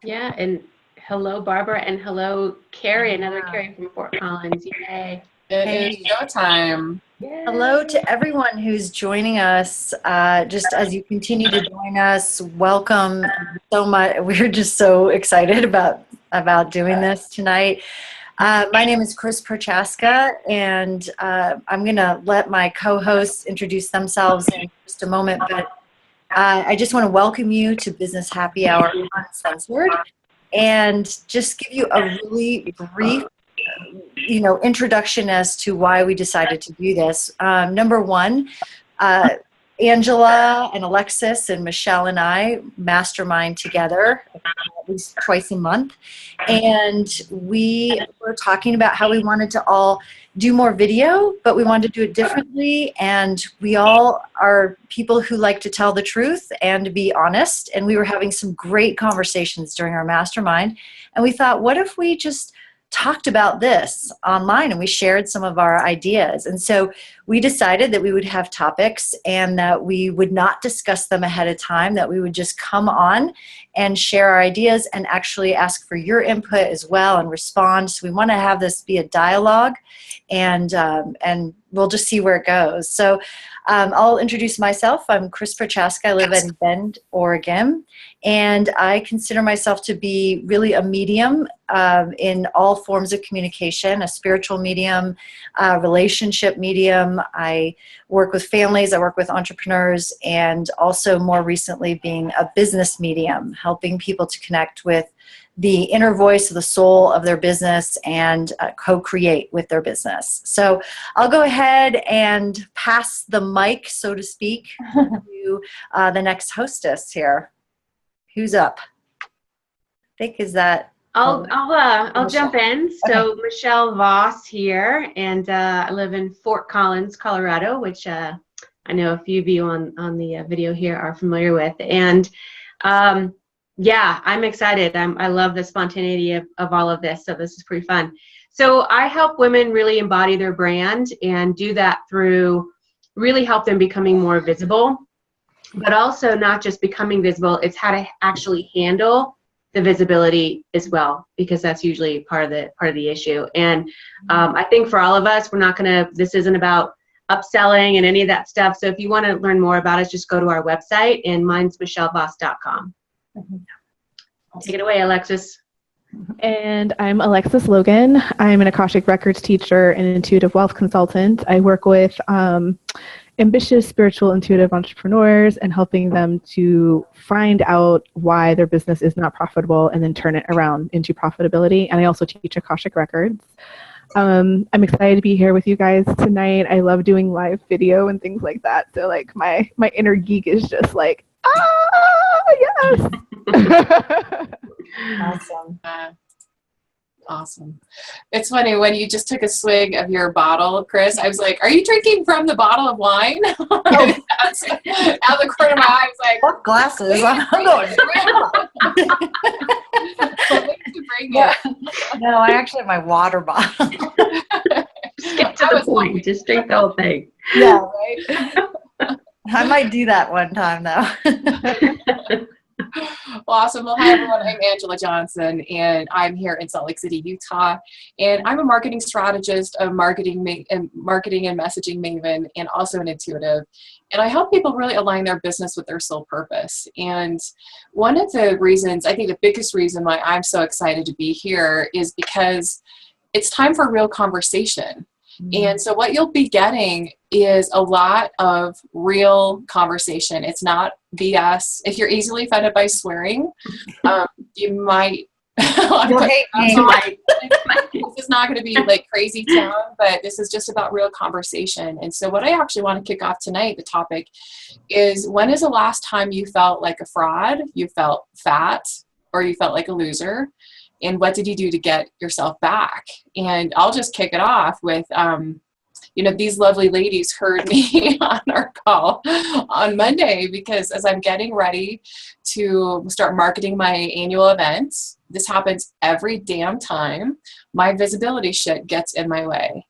Yeah, and hello, Barbara, and hello, Carrie, another Yeah. Carrie from Fort Collins. Yay. It is Hey, showtime. hello Yay. to everyone who's joining us. Just as you continue to join us, welcome so much. We're just so excited about doing this tonight. My name is Chris Prochaska, and I'm going to let my co-hosts introduce themselves in just a moment. But I just want to welcome you to Business Happy Hour Uncensored, and just give you a really brief introduction as to why we decided to do this. Number one, uh, Angela and Alexis and Michelle and I mastermind together at least twice a month. And we were talking about how we wanted to all do more video, but we wanted to do it differently. And we all are people who like to tell the truth and to be honest. And we were having some great conversations during our mastermind. And we thought, what if we just talked about this online and we shared some of our ideas? And so we decided that we would have topics and that we would not discuss them ahead of time, that we would just come on and share our ideas and actually ask for your input as well and respond. So we want to have this be a dialogue, and we'll just see where it goes. So I'll introduce myself. I'm Chris Prochaska. I live in Bend, Oregon, and I consider myself to be really a medium in all forms of communication, a spiritual medium, relationship medium. I work with families, I work with entrepreneurs, and also more recently being a business medium, helping people to connect with the inner voice of the soul of their business and co-create with their business. So I'll go ahead and pass the mic, so to speak, to the next hostess here. Who's up? I think is that. I'll jump in. So Okay. Michelle Voss here, and I live in Fort Collins, Colorado, which I know a few of you on the video here are familiar with. And yeah, I'm excited. I love the spontaneity of all of this. So this is pretty fun. So I help women really embody their brand and do that through really help them becoming more visible, but also not just becoming visible. It's how to actually handle the visibility as well, because that's usually part of the issue. And I think for all of us, this isn't about upselling and any of that stuff. So if you want to learn more about us, just go to our website, and mine's michellevoss.com. Take it away, Alexis. And I'm Alexis Logan. I'm an Akashic Records teacher and intuitive wealth consultant. I work with ambitious spiritual intuitive entrepreneurs and helping them to find out why their business is not profitable and then turn it around into profitability. And I also teach Akashic Records. I'm excited to be here with you guys tonight. I love doing live video and things like that. So like my inner geek is just like, yes. Awesome. Awesome. It's funny, when you just took a swig of your bottle, Chris, I was like, are you drinking from the bottle of wine? Oh. Out the corner of my eye, I was like, What glasses? I'm going. what makes you bring Yeah. it? No, I actually have my water bottle. Just get to the point. Just drink the whole thing. Yeah, right. I might do that one time though. Well, awesome. Well, hi everyone. I'm Angela Johnson, and I'm here in Salt Lake City, Utah. And I'm a marketing strategist, a marketing and messaging maven, and also an intuitive. And I help people really align their business with their soul purpose. And one of the reasons, I think the biggest reason why I'm so excited to be here is because it's time for real conversation. And so what you'll be getting is a lot of real conversation. It's not BS. If you're easily offended by swearing, you might. You'll hate me. This is not going to be like crazy town, but this is just about real conversation. And so what I actually want to kick off tonight, the topic is, when is the last time you felt like a fraud, you felt fat, or you felt like a loser? And what did you do to get yourself back? And I'll just kick it off with, these lovely ladies heard me on our call on Monday, because as I'm getting ready to start marketing my annual events, this happens every damn time, my visibility shit gets in my way.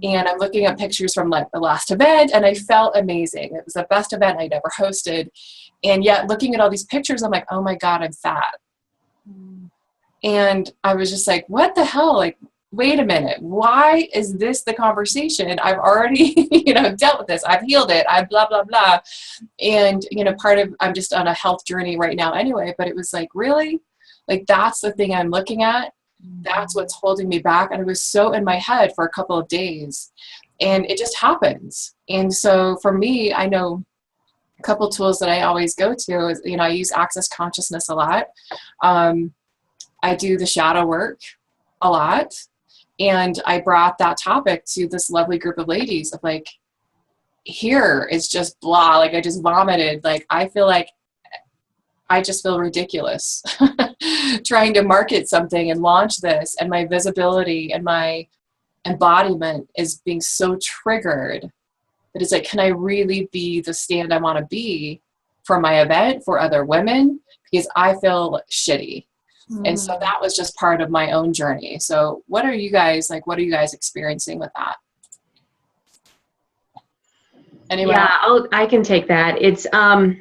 And I'm looking at pictures from like the last event, and I felt amazing. It was the best event I'd ever hosted. And yet looking at all these pictures, I'm like, oh my God, I'm fat. And I was just like, what the hell? Like, wait a minute. Why is this the conversation? I've already, dealt with this. I've healed it. I blah, blah, blah. And, I'm just on a health journey right now anyway, but it was like, really? Like, that's the thing I'm looking at. That's what's holding me back. And it was so in my head for a couple of days, and it just happens. And so for me, I know a couple tools that I always go to is, I use access consciousness a lot. I do the shadow work a lot. And I brought that topic to this lovely group of ladies of like, here it's just blah. Like I just vomited. Like, I feel like I just feel ridiculous trying to market something and launch this, and my visibility and my embodiment is being so triggered that it's like, can I really be the stand I want to be for my event, for other women? Because I feel shitty. And so that was just part of my own journey. So what are you guys experiencing with that? Anyway. Yeah, I can take that. It's, I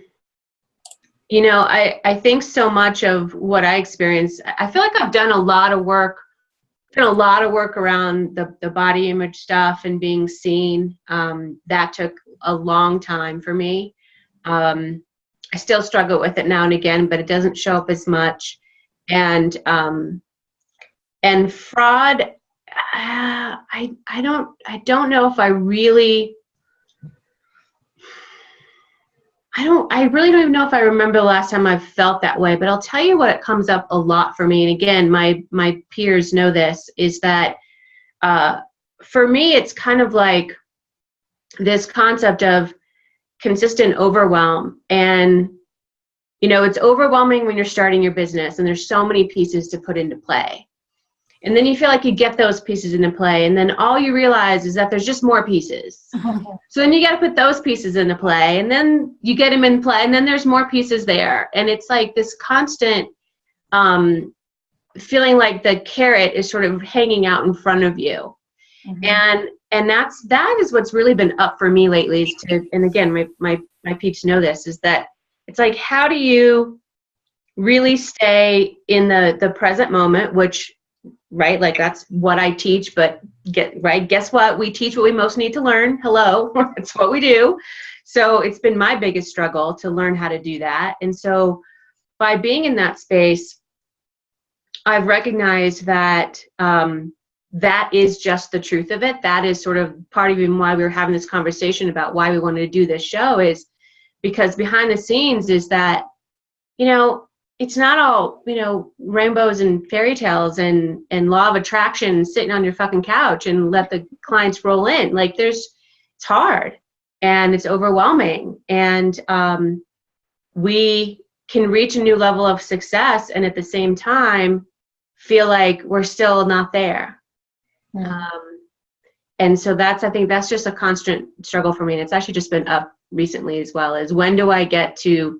think so much of what I experienced, I feel like I've done a lot of work around the body image stuff and being seen. That took a long time for me. I still struggle with it now and again, but it doesn't show up as much. And fraud, I don't know if I really don't even know if I remember the last time I felt that way, but I'll tell you what, it comes up a lot for me. And again, my peers know this, is that for me, it's kind of like this concept of consistent overwhelm. And, it's overwhelming when you're starting your business and there's so many pieces to put into play. And then you feel like you get those pieces into play, and then all you realize is that there's just more pieces. So then you got to put those pieces into play, and then you get them in play, and then there's more pieces there. And it's like this constant feeling like the carrot is sort of hanging out in front of you. And that is what's really been up for me lately. And again, my peeps know this, is that it's like, how do you really stay in the present moment, which, right, like that's what I teach, but guess what? We teach what we most need to learn. Hello, that's what we do. So it's been my biggest struggle to learn how to do that. And so by being in that space, I've recognized that that is just the truth of it. That is sort of part of even why we were having this conversation about why we wanted to do this show, is because behind the scenes is that, it's not all, rainbows and fairy tales and law of attraction sitting on your fucking couch and let the clients roll in. Like it's hard and it's overwhelming. And we can reach a new level of success and at the same time feel like we're still not there. And so I think that's just a constant struggle for me. And it's actually just been up recently as well, is when do I get to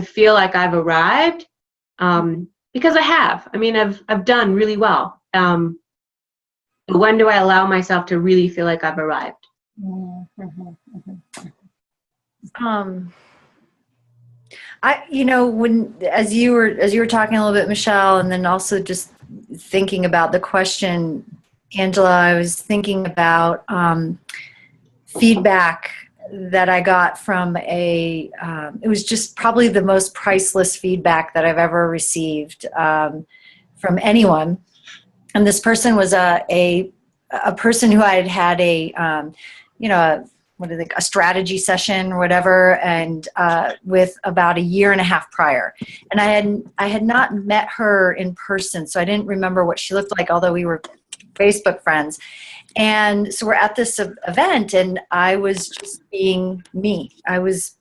feel like I've arrived? Because I have. I mean, I've done really well. When do I allow myself to really feel like I've arrived? As you were talking a little bit, Michelle, and then also just thinking about the question, Angela, I was thinking about feedback that I got from it was just probably the most priceless feedback that I've ever received from anyone. And this person was a person who I had a strategy session or whatever, and with about a year and a half prior. And I had not met her in person, so I didn't remember what she looked like, although we were Facebook friends. And so we're at this event, and I was just being me. I was,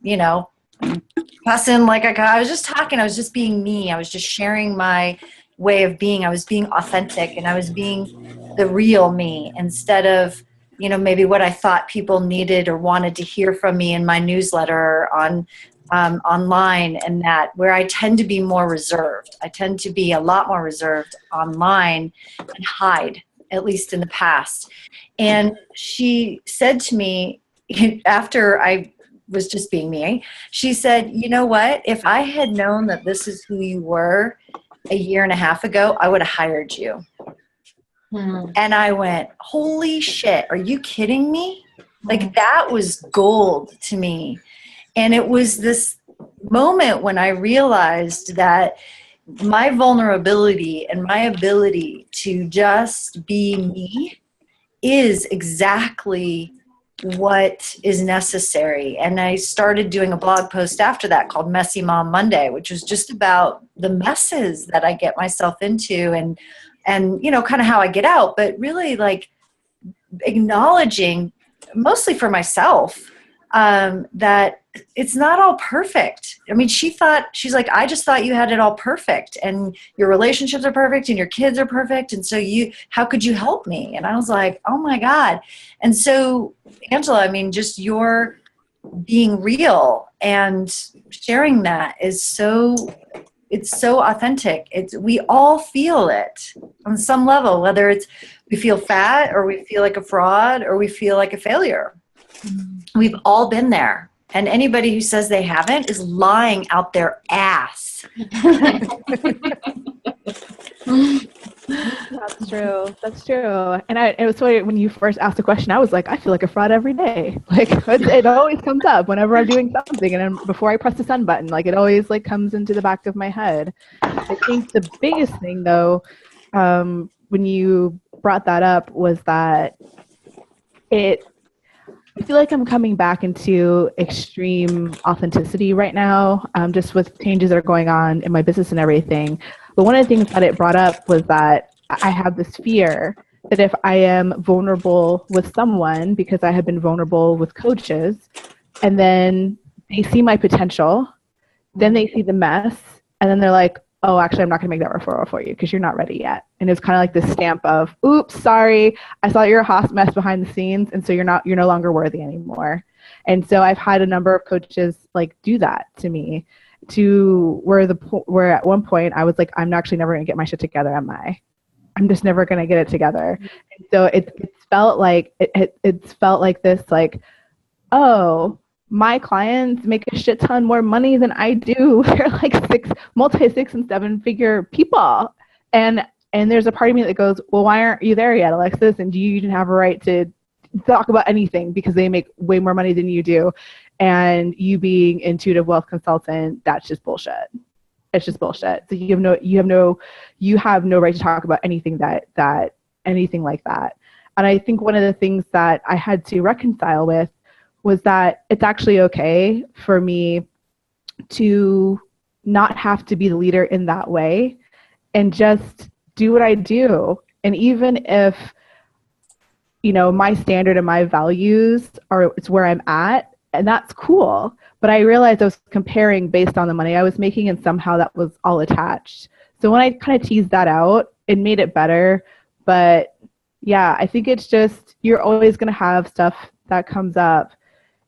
cussing like I was just talking. I was just being me. I was just sharing my way of being. I was being authentic, and I was being the real me instead of, maybe what I thought people needed or wanted to hear from me in my newsletter on online, and that where I tend to be more reserved. I tend to be a lot more reserved online and hide, at least in the past. And she said to me, after I was just being me. She said, you know what? If I had known that this is who you were a year and a half ago, I would have hired you. And I went, holy shit, are you kidding me? Like, that was gold to me. And it was this moment when I realized that my vulnerability and my ability to just be me is exactly what is necessary. And I started doing a blog post after that called Messy Mom Monday, which was just about the messes that I get myself into and you know, kind of how I get out, but really like acknowledging, mostly for myself, that it's not all perfect. I mean, she's like, I just thought you had it all perfect and your relationships are perfect and your kids are perfect. And so how could you help me? And I was like, oh my God. And so Angela, I mean, just your being real and sharing that is it's so authentic. We all feel it on some level, whether it's we feel fat or we feel like a fraud or we feel like a failure. We've all been there. And anybody who says they haven't is lying out their ass. That's true. That's true. And it was funny when you first asked the question, I was like, I feel like a fraud every day. Like it always comes up whenever I'm doing something, and then before I press the send button, like it always like comes into the back of my head. I think the biggest thing though, when you brought that up, was that I feel like I'm coming back into extreme authenticity right now, just with changes that are going on in my business and everything. But one of the things that it brought up was that I have this fear that if I am vulnerable with someone, because I have been vulnerable with coaches, and then they see my potential, then they see the mess, and then they're like, oh, actually, I'm not going to make that referral for you because you're not ready yet. And it's kind of like this stamp of, oops, sorry, I saw you're a hot mess behind the scenes, and so you're no longer worthy anymore. And so I've had a number of coaches like do that to me, to where at one point I was like, I'm actually never going to get my shit together, am I? I'm just never going to get it together. And so it felt like it's felt like this, like, oh, my clients make a shit ton more money than I do. They're like multi-6 and 7-figure people. And there's a part of me that goes, well, why aren't you there yet, Alexis? And do you even have a right to talk about anything because they make way more money than you do? And you being intuitive wealth consultant, that's just bullshit. It's just bullshit. So you have no right to talk about anything anything like that. And I think one of the things that I had to reconcile with was that it's actually okay for me to not have to be the leader in that way and just do what I do. And even if, my standard and my values it's where I'm at, and that's cool. But I realized I was comparing based on the money I was making, and somehow that was all attached. So when I kind of teased that out, it made it better. But yeah, I think it's just, you're always going to have stuff that comes up.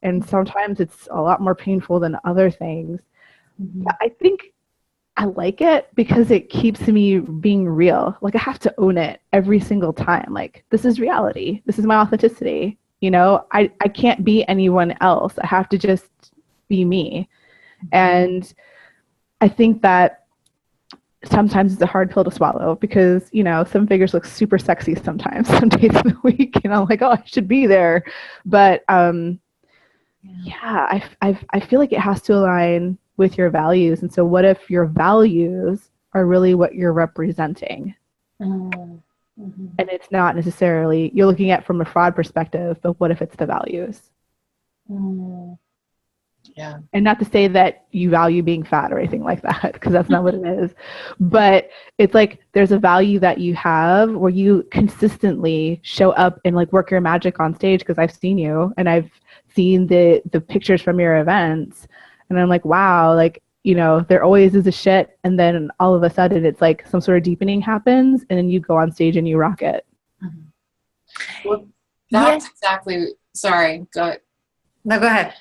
And sometimes it's a lot more painful than other things. Mm-hmm. I think I like it because it keeps me being real. Like, I have to own it every single time. Like, this is reality. This is my authenticity. I can't be anyone else. I have to just be me. And I think that sometimes it's a hard pill to swallow because, some figures look super sexy sometimes, some days of the week, and I'm like, oh, I should be there. But, yeah, I feel like it has to align with your values. And so what if your values are really what you're representing? Mm-hmm. And it's not necessarily, you're looking at from a fraud perspective, but what if it's the values? Mm-hmm. Yeah. And not to say that you value being fat or anything like that, because that's not what it is. But it's like there's a value that you have where you consistently show up and like work your magic on stage, because I've seen you and I've seen the pictures from your events, and I'm like, wow, like, there always is a shit, and then all of a sudden it's like some sort of deepening happens, and then you go on stage and you rock it. Mm-hmm. Well, that's exactly, sorry, go ahead. No, go ahead.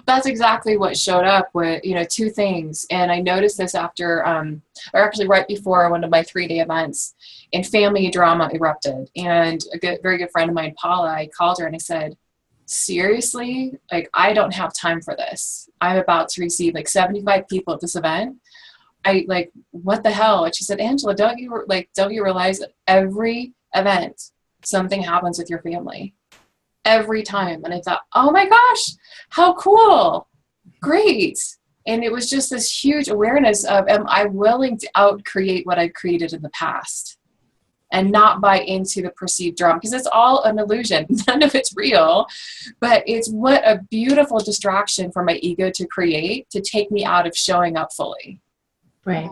That's exactly what showed up with, two things. And I noticed this after, or actually right before one of my 3-day events, and family drama erupted. And very good friend of mine, Paula, I called her and I said, seriously, like, I don't have time for this. I'm about to receive like 75 people at this event. I like, what the hell? And she said, Angela, don't you realize that every event, something happens with your family every time? And I thought, oh my gosh, how cool. Great. And it was just this huge awareness of, am I willing to out-create what I've created in the past and not buy into the perceived drama? Because it's all an illusion. None of it's real, but it's what a beautiful distraction for my ego to create to take me out of showing up fully. Right.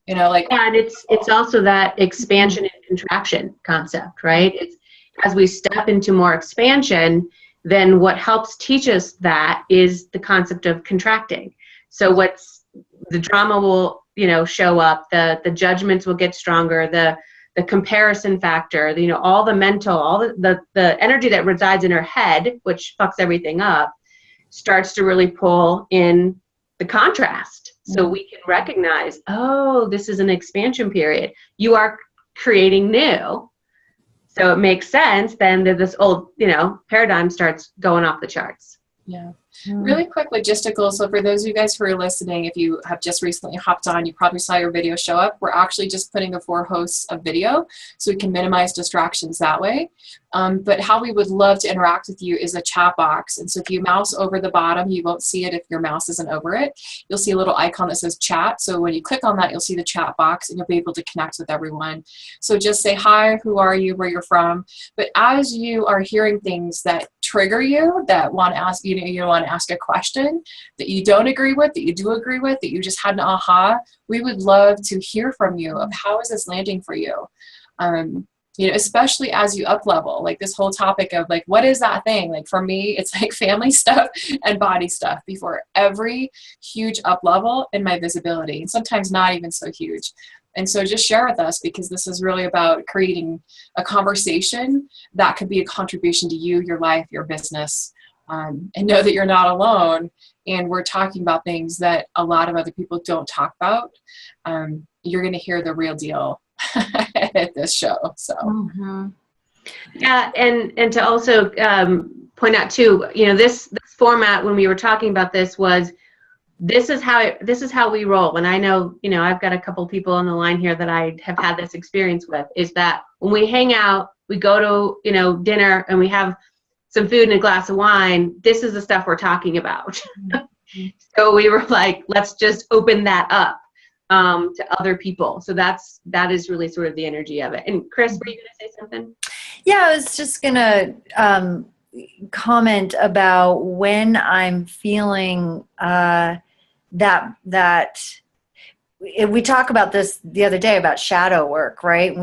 You know, like, and it's also that expansion and contraction concept, right? It's as we step into more expansion, then what helps teach us that is the concept of contracting. So what's the drama will, show up, the judgments will get stronger, the comparison factor, all the mental, all the energy that resides in our head, which fucks everything up, starts to really pull in the contrast. So we can recognize, oh, this is an expansion period. You are creating new. So it makes sense then that this old, paradigm starts going off the charts. Yeah. Really quick logistical. So for those of you guys who are listening, if you have just recently hopped on, you probably saw your video show up. We're actually just putting the 4 hosts of video so we can minimize distractions that way. But how we would love to interact with you is a chat box. And so if you mouse over the bottom, you won't see it if your mouse isn't over it. You'll see a little icon that says chat. So when you click on that, you'll see the chat box and you'll be able to connect with everyone. So just say hi, who are you, where you're from. But as you are hearing things that trigger you, that want to ask, you want to ask a question that you don't agree with, that you do agree with, that you just had an aha, we would love to hear from you of how is this landing for you. Especially as you up level, like this whole topic of like, what is that thing? Like for me, it's like family stuff and body stuff before every huge up level in my visibility, and sometimes not even so huge. And so just share with us, because this is really about creating a conversation that could be a contribution to you, your life, your business, and know that you're not alone. And we're talking about things that a lot of other people don't talk about. You're going to hear the real deal at this show. So yeah, and to also point out too, this format, when we were talking about this, was this is how we roll. And I know, I've got a couple people on the line here that I have had this experience with, is that when we hang out, we go to dinner and we have some food and a glass of wine, this is the stuff we're talking about. So we were like, let's just open that up to other people. So that is really sort of the energy of it. And Chris, were you going to say something? Yeah, I was just going to comment about when I'm feeling that we talk about this the other day about shadow work, right?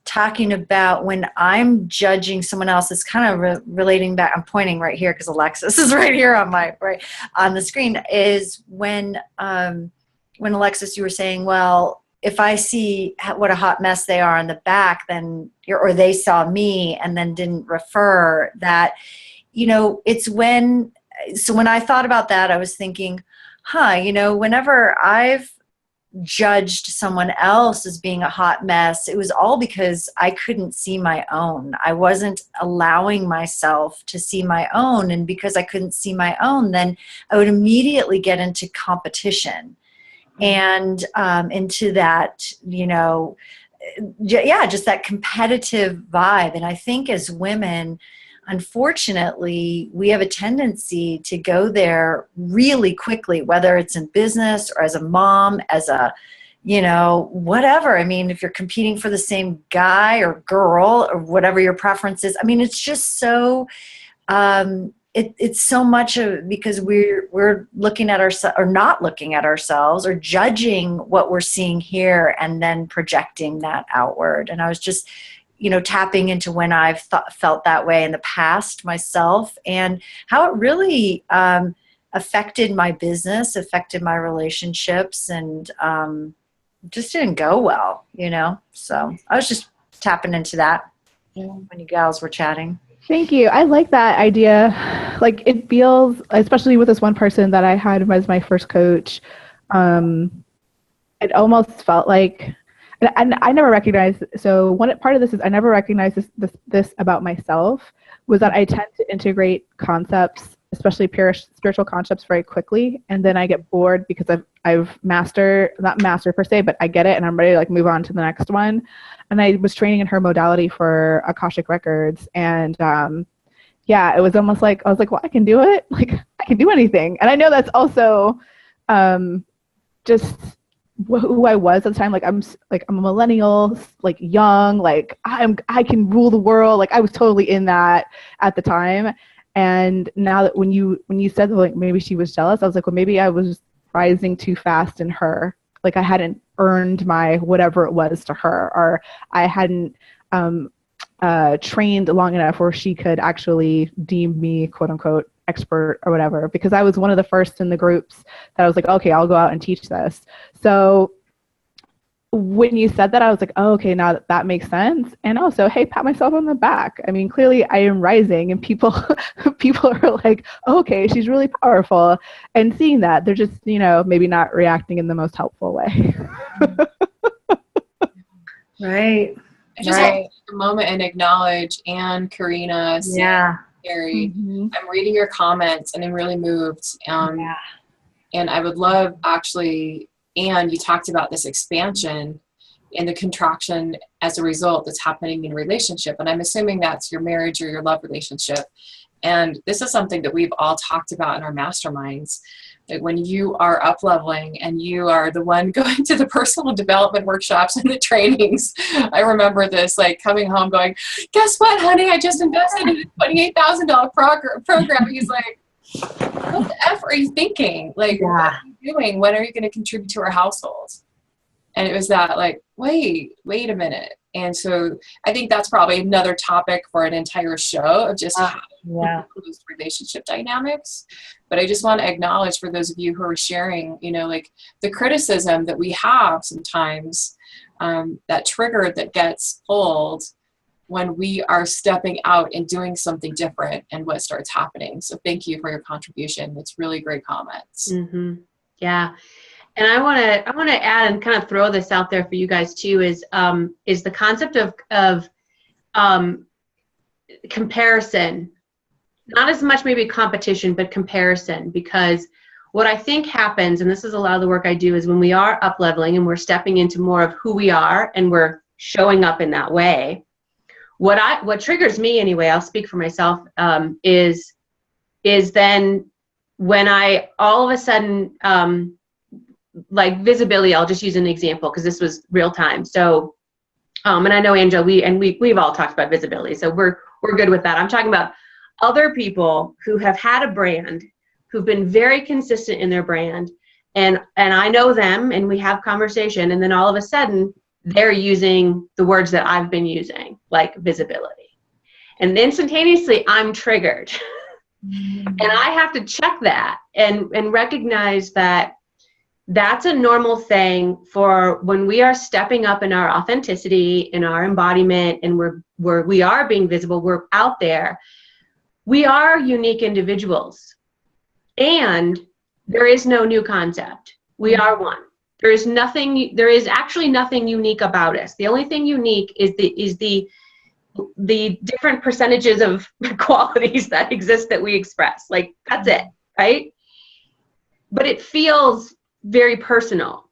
Talking about when I'm judging someone else, it's kind of relating back. I'm pointing right here because Alexis is right here on the screen. Is when Alexis, you were saying, well, if I see what a hot mess they are in the back, then or they saw me and then didn't refer that, it's when. So when I thought about that, I was thinking, whenever I've judged someone else as being a hot mess, it was all because I couldn't see my own. I wasn't allowing myself to see my own. And because I couldn't see my own, then I would immediately get into competition and into that, just that competitive vibe. And I think as women, unfortunately, we have a tendency to go there really quickly, whether it's in business or as a mom, as a, whatever. I mean, if you're competing for the same guy or girl or whatever your preference is, I mean, it's just so, it's so much of, because we're looking at ourselves or not looking at ourselves or judging what we're seeing here and then projecting that outward. And I was just, tapping into when I've felt that way in the past myself, and how it really affected my business, affected my relationships, and just didn't go well, So I was just tapping into that when you gals were chatting. Thank you. I like that idea. Like, it feels, especially with this one person that I had as my first coach, it almost felt like, and I never recognized, so one part of this is I never recognized this about myself, was that I tend to integrate concepts, especially pure spiritual concepts, very quickly, and then I get bored because I've not mastered per se, but I get it and I'm ready to like move on to the next one. And I was training in her modality for Akashic Records, and yeah, it was almost like I was like, well, I can do it, like I can do anything. And I know that's also just who I was at the time. Like I'm a millennial, like young, like I can rule the world. Like I was totally in that at the time. And now that when you said like maybe she was jealous, I was like, well, maybe I was rising too fast in her. Like I hadn't earned my whatever it was to her, or I hadn't trained long enough where she could actually deem me quote unquote expert or whatever, because I was one of the first in the groups that I was like, okay, I'll go out and teach this. So when you said that, I was like, oh, okay, now that makes sense. And also, hey, pat myself on the back. I mean, clearly I am rising, and people are like, oh, okay, she's really powerful. And seeing that, they're just, maybe not reacting in the most helpful way. Right. I just want to take a moment and acknowledge Anne, Karina, yeah, Carrie. I'm reading your comments and I'm really moved. And I would love, actually, Anne, you talked about this expansion and the contraction as a result that's happening in a relationship. And I'm assuming that's your marriage or your love relationship. And this is something that we've all talked about in our masterminds. Like when you are up leveling and you are the one going to the personal development workshops and the trainings. I remember this, like coming home going, guess what, honey? I just invested in a $28,000 program. He's like, what the F are you thinking? Like, what are you doing? When are you going to contribute to our household? And it was that like, wait a minute. And so I think that's probably another topic for an entire show of just how those relationship dynamics. But I just want to acknowledge for those of you who are sharing, like the criticism that we have sometimes, that trigger that gets pulled when we are stepping out and doing something different and what starts happening. So thank you for your contribution. It's really great comments. Mm-hmm. Yeah. And I want to add and kind of throw this out there for you guys too, is the concept of comparison, not as much maybe competition, but comparison. Because what I think happens, and this is a lot of the work I do, is when we are up leveling and we're stepping into more of who we are and we're showing up in that way, what triggers me anyway, I'll speak for myself, is then when I all of a sudden, like visibility, I'll just use an example because this was real time. So, and I know Angela, we've all talked about visibility, so we're good with that. I'm talking about other people who have had a brand, who've been very consistent in their brand, and I know them, and we have conversation, and then all of a sudden they're using the words that I've been using, like visibility, and instantaneously I'm triggered, and I have to check that and recognize that that's a normal thing for when we are stepping up in our authenticity, in our embodiment, and we are being visible, we're out there. We are unique individuals, and there is no new concept. We are one. There is actually nothing unique about us. The only thing unique is the different percentages of qualities that exist that we express. Like, that's it, right? But it feels very personal.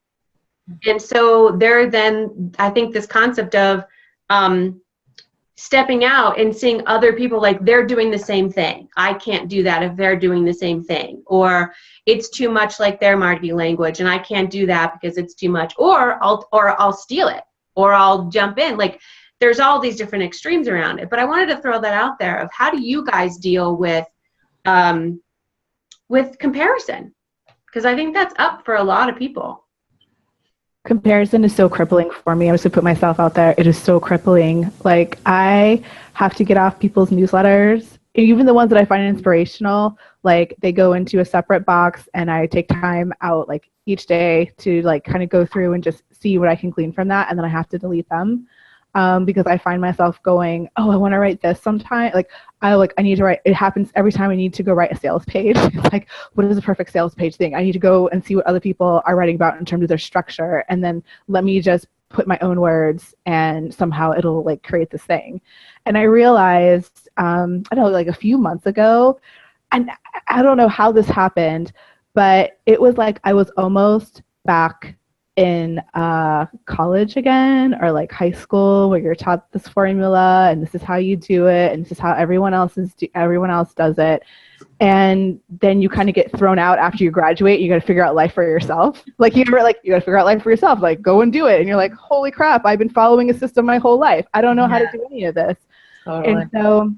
And so then I think this concept of stepping out and seeing other people, like they're doing the same thing. I can't do that if they're doing the same thing, or it's too much like their marketing language and I can't do that because it's too much, or I'll steal it, or I'll jump in. Like there's all these different extremes around it. But I wanted to throw that out there of how do you guys deal with comparison? Because I think that's up for a lot of people. Comparison is so crippling for me. I was to put myself out there. It is so crippling. Like I have to get off people's newsletters, even the ones that I find inspirational. Like they go into a separate box, and I take time out like each day to like kind of go through and just see what I can glean from that, and then I have to delete them. Because I find myself going, oh, I want to write this sometime. Like I need to write. It happens every time I need to go write a sales page. It's like, what is a perfect sales page thing? I need to go and see what other people are writing about in terms of their structure, and then let me just put my own words and somehow it'll like create this thing. And I realized, I don't know, like a few months ago, and I don't know how this happened, but it was like I was almost back in college again, or like high school, where you're taught this formula and this is how you do it and this is how everyone else does it. And then you kind of get thrown out after you graduate. You got to figure out life for yourself. Like you got to figure out life for yourself. Like go and do it. And you're like, holy crap! I've been following a system my whole life. I don't know how to do any of this. Totally. And so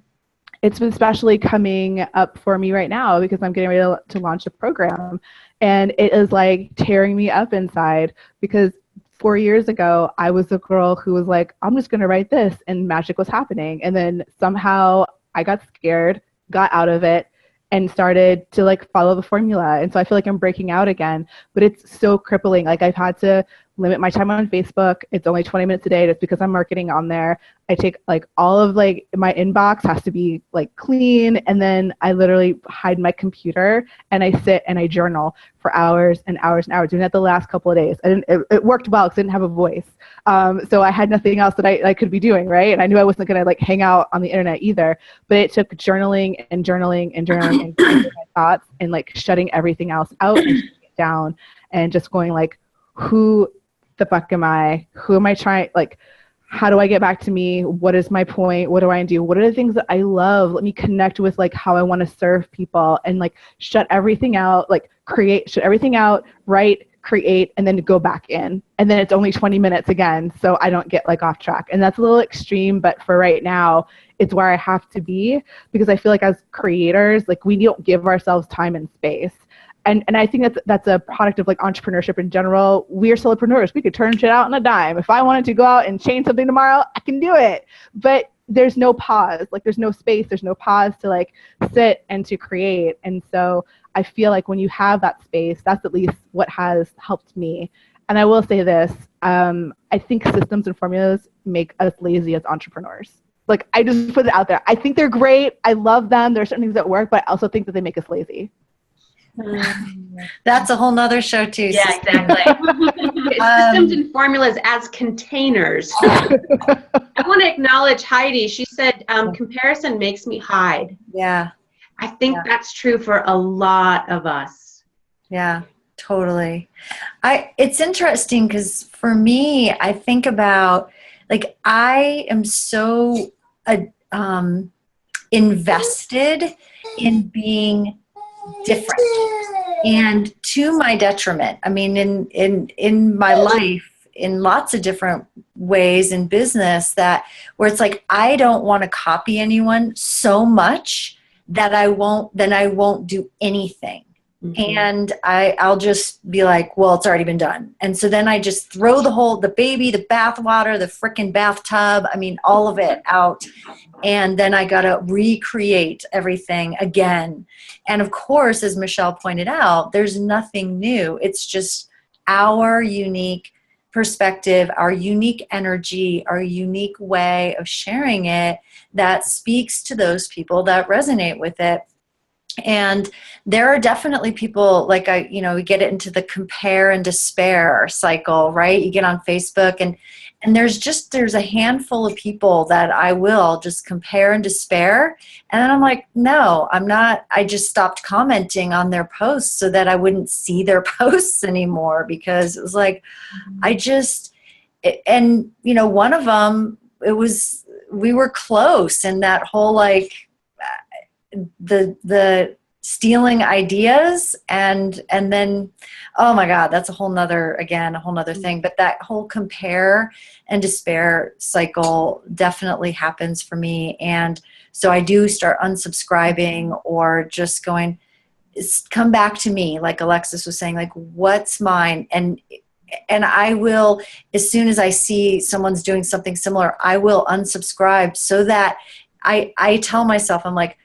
it's been especially coming up for me right now because I'm getting ready to launch a program, and it is like tearing me up inside because 4 years ago I was a girl who was like, I'm just going to write this, and magic was happening. And then somehow I got scared, got out of it, and started to like follow the formula. And so I feel like I'm breaking out again, but it's so crippling. Like I've had to limit my time on Facebook. It's only 20 minutes a day just because I'm marketing on there. I take like all of like my inbox has to be like clean. And then I literally hide my computer and I sit and I journal for hours and hours and hours, doing that the last couple of days. And it worked well because I didn't have a voice. So I had nothing else that I could be doing, right? And I knew I wasn't going to like hang out on the internet either, but it took journaling and journaling and journaling and my thoughts and like shutting everything else out and shutting it down and just going like, who the fuck am I? Who am I trying? Like, how do I get back to me? What is my point? What do I do? What are the things that I love? Let me connect with like how I want to serve people, and like shut everything out, like shut everything out, write, create, and then go back in. And then it's only 20 minutes again. So I don't get like off track. And that's a little extreme, but for right now, it's where I have to be, because I feel like as creators, like we don't give ourselves time and space. And I think that's a product of like entrepreneurship in general. We are solopreneurs. We could turn shit out on a dime. If I wanted to go out and change something tomorrow, I can do it. But there's no pause. Like there's no space. There's no pause to like sit and to create. And so I feel like when you have that space, that's at least what has helped me. And I will say this, I think systems and formulas make us lazy as entrepreneurs. Like I just put it out there. I think they're great. I love them. There are certain things that work, but I also think that they make us lazy. That's a whole nother show too. Yeah, exactly. Systems and formulas as containers. I want to acknowledge Heidi. She said, comparison makes me hide. Yeah. I think that's true for a lot of us. Yeah, totally. It's interesting because for me, I think about like I am so invested in being different, and to my detriment. I mean, in my life, in lots of different ways in business, that where it's like I don't want to copy anyone so much that I won't do anything. Mm-hmm. And I'll just be like, well, it's already been done. And so then I just throw the baby, the bathwater, the frickin' bathtub, I mean, all of it out. And then I got to recreate everything again. And of course, as Michelle pointed out, there's nothing new. It's just our unique perspective, our unique energy, our unique way of sharing it that speaks to those people that resonate with it. And there are definitely people like we get into the compare and despair cycle, right? You get on Facebook and there's a handful of people that I will just compare and despair. And then I'm like, no, I'm not. I just stopped commenting on their posts so that I wouldn't see their posts anymore, because it was like, one of them, we were close, and that whole like, the stealing ideas and then, oh my God, that's a whole nother thing. But that whole compare and despair cycle definitely happens for me. And so I do start unsubscribing or just going, come back to me. Like Alexis was saying, like, what's mine? And I will, as soon as I see someone's doing something similar, I will unsubscribe, so that I tell myself, I'm like,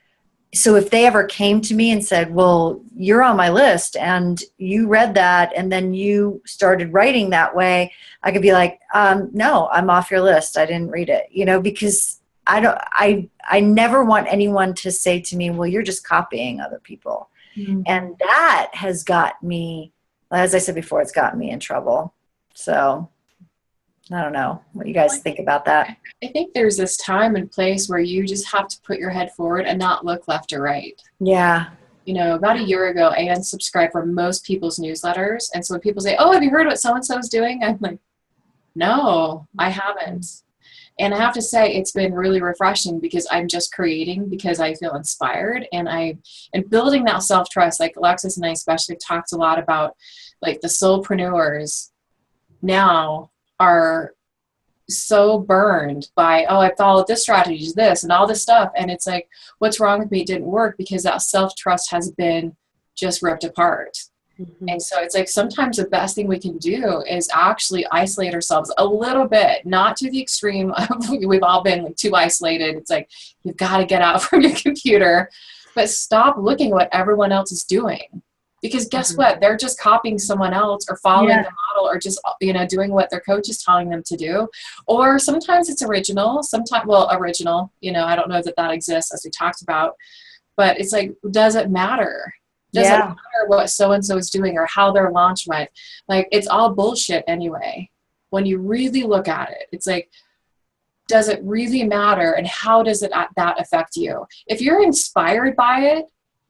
so if they ever came to me and said, well, you're on my list and you read that and then you started writing that way, I could be like, no, I'm off your list. I didn't read it, because I never want anyone to say to me, well, you're just copying other people. Mm-hmm. And that has got me, as I said before, it's gotten me in trouble. So I don't know what you guys think about that. I think there's this time and place where you just have to put your head forward and not look left or right. Yeah. You know, about a year ago, I unsubscribed from most people's newsletters. And so when people say, oh, have you heard what so-and-so is doing? I'm like, no, I haven't. And I have to say, it's been really refreshing because I'm just creating because I feel inspired, and building that self-trust. Like Alexis and I especially talked a lot about, like, the soulpreneurs now are so burned by, oh, I followed this strategy, this and all this stuff. And it's like, what's wrong with me? It didn't work because that self-trust has been just ripped apart. Mm-hmm. And so it's like, sometimes the best thing we can do is actually isolate ourselves a little bit, not to the extreme of we've all been like too isolated. It's like, you've got to get out from your computer, but stop looking at what everyone else is doing. Because guess mm-hmm. what? They're just copying someone else or following the model, or just, you know, doing what their coach is telling them to do. Or sometimes it's original, original, you know, I don't know that exists, as we talked about, but it's like, does it matter? Does it matter what so-and-so is doing or how their launch went? Like, it's all bullshit anyway. When you really look at it, it's like, does it really matter? And how does that affect you? If you're inspired by it,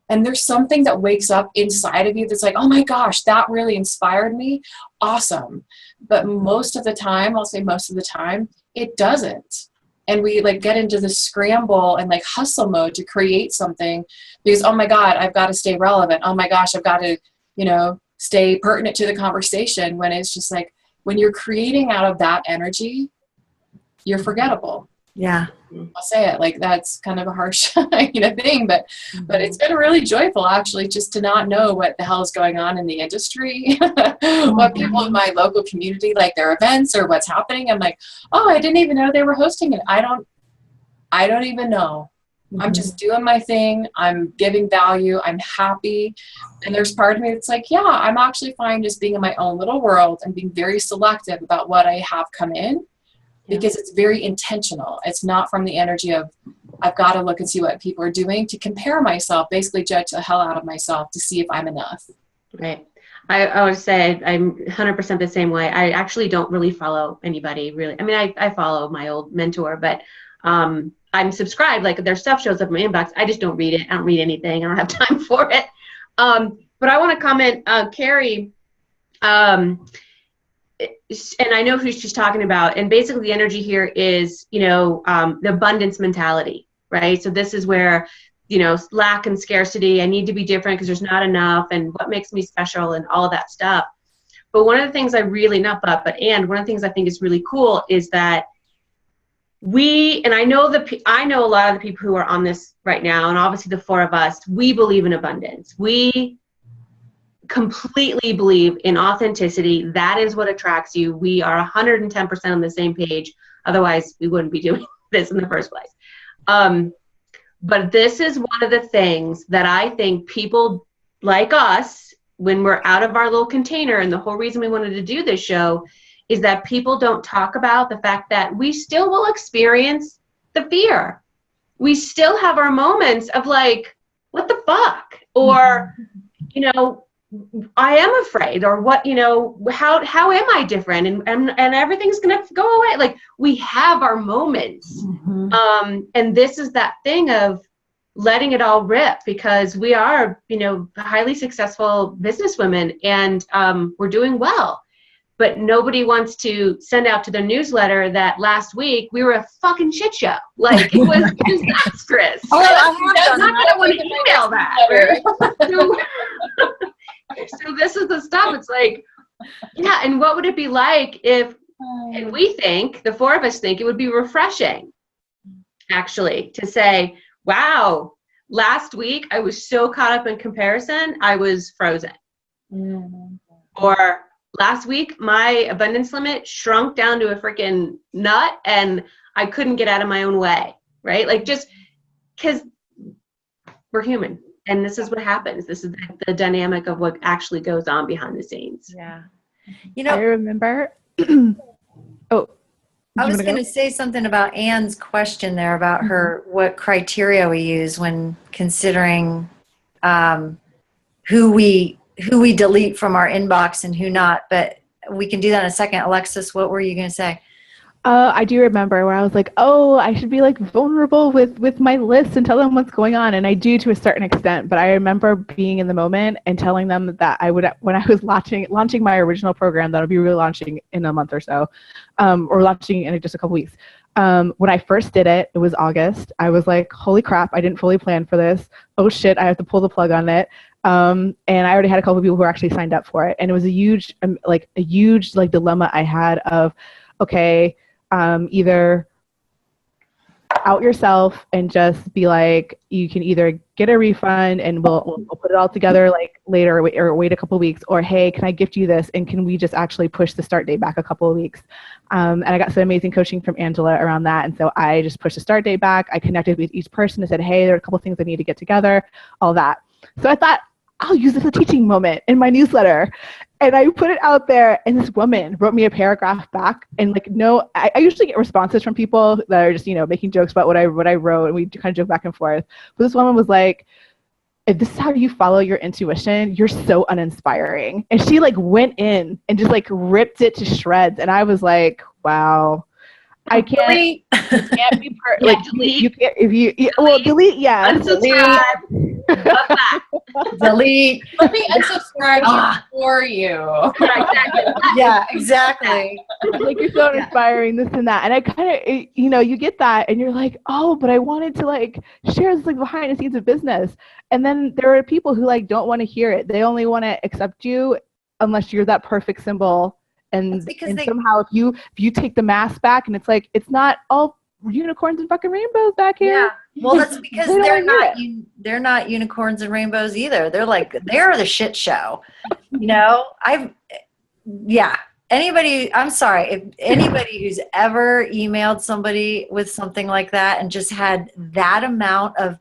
and there's something that wakes up inside of you that's like, oh my gosh, that really inspired me, awesome. But most of the time, I'll say most of the time, it doesn't. And we like get into the scramble and like hustle mode to create something because, oh my God, I've got to stay relevant. Oh my gosh, I've got to, you know, stay pertinent to the conversation, when it's just like, when you're creating out of that energy, you're forgettable. Yeah. I'll say it, like, that's kind of a harsh thing, but it's been really joyful actually, just to not know what the hell is going on in the industry, what people in my local community, like their events or what's happening. I'm like, oh, I didn't even know they were hosting it. I don't even know. I'm just doing my thing. I'm giving value. I'm happy. And there's part of me that's like, yeah, I'm actually fine just being in my own little world and being very selective about what I have come in. Because it's very intentional. It's not from the energy of, I've got to look and see what people are doing to compare myself, basically judge the hell out of myself to see if I'm enough. Right. I would say I'm 100% the same way. I actually don't really follow anybody, really. I mean, I follow my old mentor, but I'm subscribed. Like, their stuff shows up in my inbox. I just don't read it. I don't read anything. I don't have time for it. But I want to comment, Carrie, and I know who she's talking about, and basically the energy here is, you know, the abundance mentality, right? So this is where, you know, lack and scarcity, I need to be different because there's not enough, and what makes me special and all of that stuff. But one of the things I really, one of the things I think is really cool is that and I know a lot of the people who are on this right now, and obviously the four of us, we believe in abundance. We completely believe in authenticity. That is what attracts you. We are 110% on the same page. Otherwise, we wouldn't be doing this in the first place. But this is one of the things that I think people like us, when we're out of our little container, and the whole reason we wanted to do this show is that people don't talk about the fact that we still will experience the fear. We still have our moments of like, what the fuck? Or, you know, I am afraid, or what, you know, how am I different? And everything's going to go away. Like, we have our moments. And this is that thing of letting it all rip, because we are, you know, highly successful businesswomen, and we're doing well. But nobody wants to send out to their newsletter that last week we were a fucking shit show. Like, it was disastrous. I'm not going to want to email that. So this is the stuff. It's like, yeah, and what would it be like if, and we think, the four of us think, it would be refreshing, actually, to say, wow, last week I was so caught up in comparison, I was frozen. Or last week, my abundance limit shrunk down to a freaking nut, and I couldn't get out of my own way, right? Like, just because we're human. And this is what happens. This is the dynamic of what actually goes on behind the scenes. Yeah. You know, I remember. I was going to say something about Anne's question there about what criteria we use when considering who we delete from our inbox and who not. But we can do that in a second. Alexis, what were you going to say? I do remember where I was like, oh, I should be like vulnerable with my list and tell them what's going on. And I do to a certain extent, but I remember being in the moment and telling them that I would, when I was launching my original program that I'll be relaunching in a month or so, or launching in just a couple weeks. When I first did it, it was August. I was like, holy crap, I didn't fully plan for this. Oh shit, I have to pull the plug on it. And I already had a couple of people who actually signed up for it. And it was a huge dilemma I had of, okay, either out yourself and just be like, you can either get a refund and we'll put it all together like later or wait a couple of weeks, or hey, can I gift you this and can we just actually push the start date back a couple of weeks? And I got some amazing coaching from Angela around that. And so I just pushed the start date back. I connected with each person and said, hey, there are a couple of things I need to get together, all that. So I thought, I'll use this as a teaching moment in my newsletter. And I put it out there, and this woman wrote me a paragraph back. And like, no, I usually get responses from people that are just, making jokes about what I wrote, and we kind of joke back and forth. But this woman was like, if this is how you follow your intuition, you're so uninspiring. And she like went in and just like ripped it to shreds. And I was like, wow. I can't. Delete. It can't be like delete. You can't if you well delete. Yeah, unsubscribe. Delete. Let me unsubscribe for you. Yeah, exactly. Like you're so inspiring, this and that, and I kind of you get that, and you're like, oh, but I wanted to like share this like behind the scenes of business, and then there are people who like don't want to hear it. They only want to accept you unless you're that perfect symbol. And somehow if you take the mask back and it's like, it's not all unicorns and fucking rainbows back here. Yeah. Well, that's because they're not unicorns and rainbows either. They're the shit show. I'm sorry. If anybody who's ever emailed somebody with something like that and just had that amount of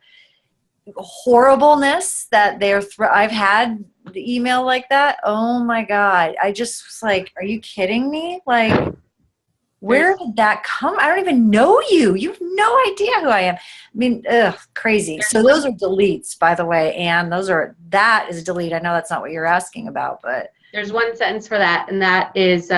horribleness that I've had the email like that. Oh my God. I just was like, are you kidding me? Like, where did that come? I don't even know you. You have no idea who I am. I mean, crazy. So those are deletes, by the way. And that is a delete. I know that's not what you're asking about, but there's one sentence for that, and that is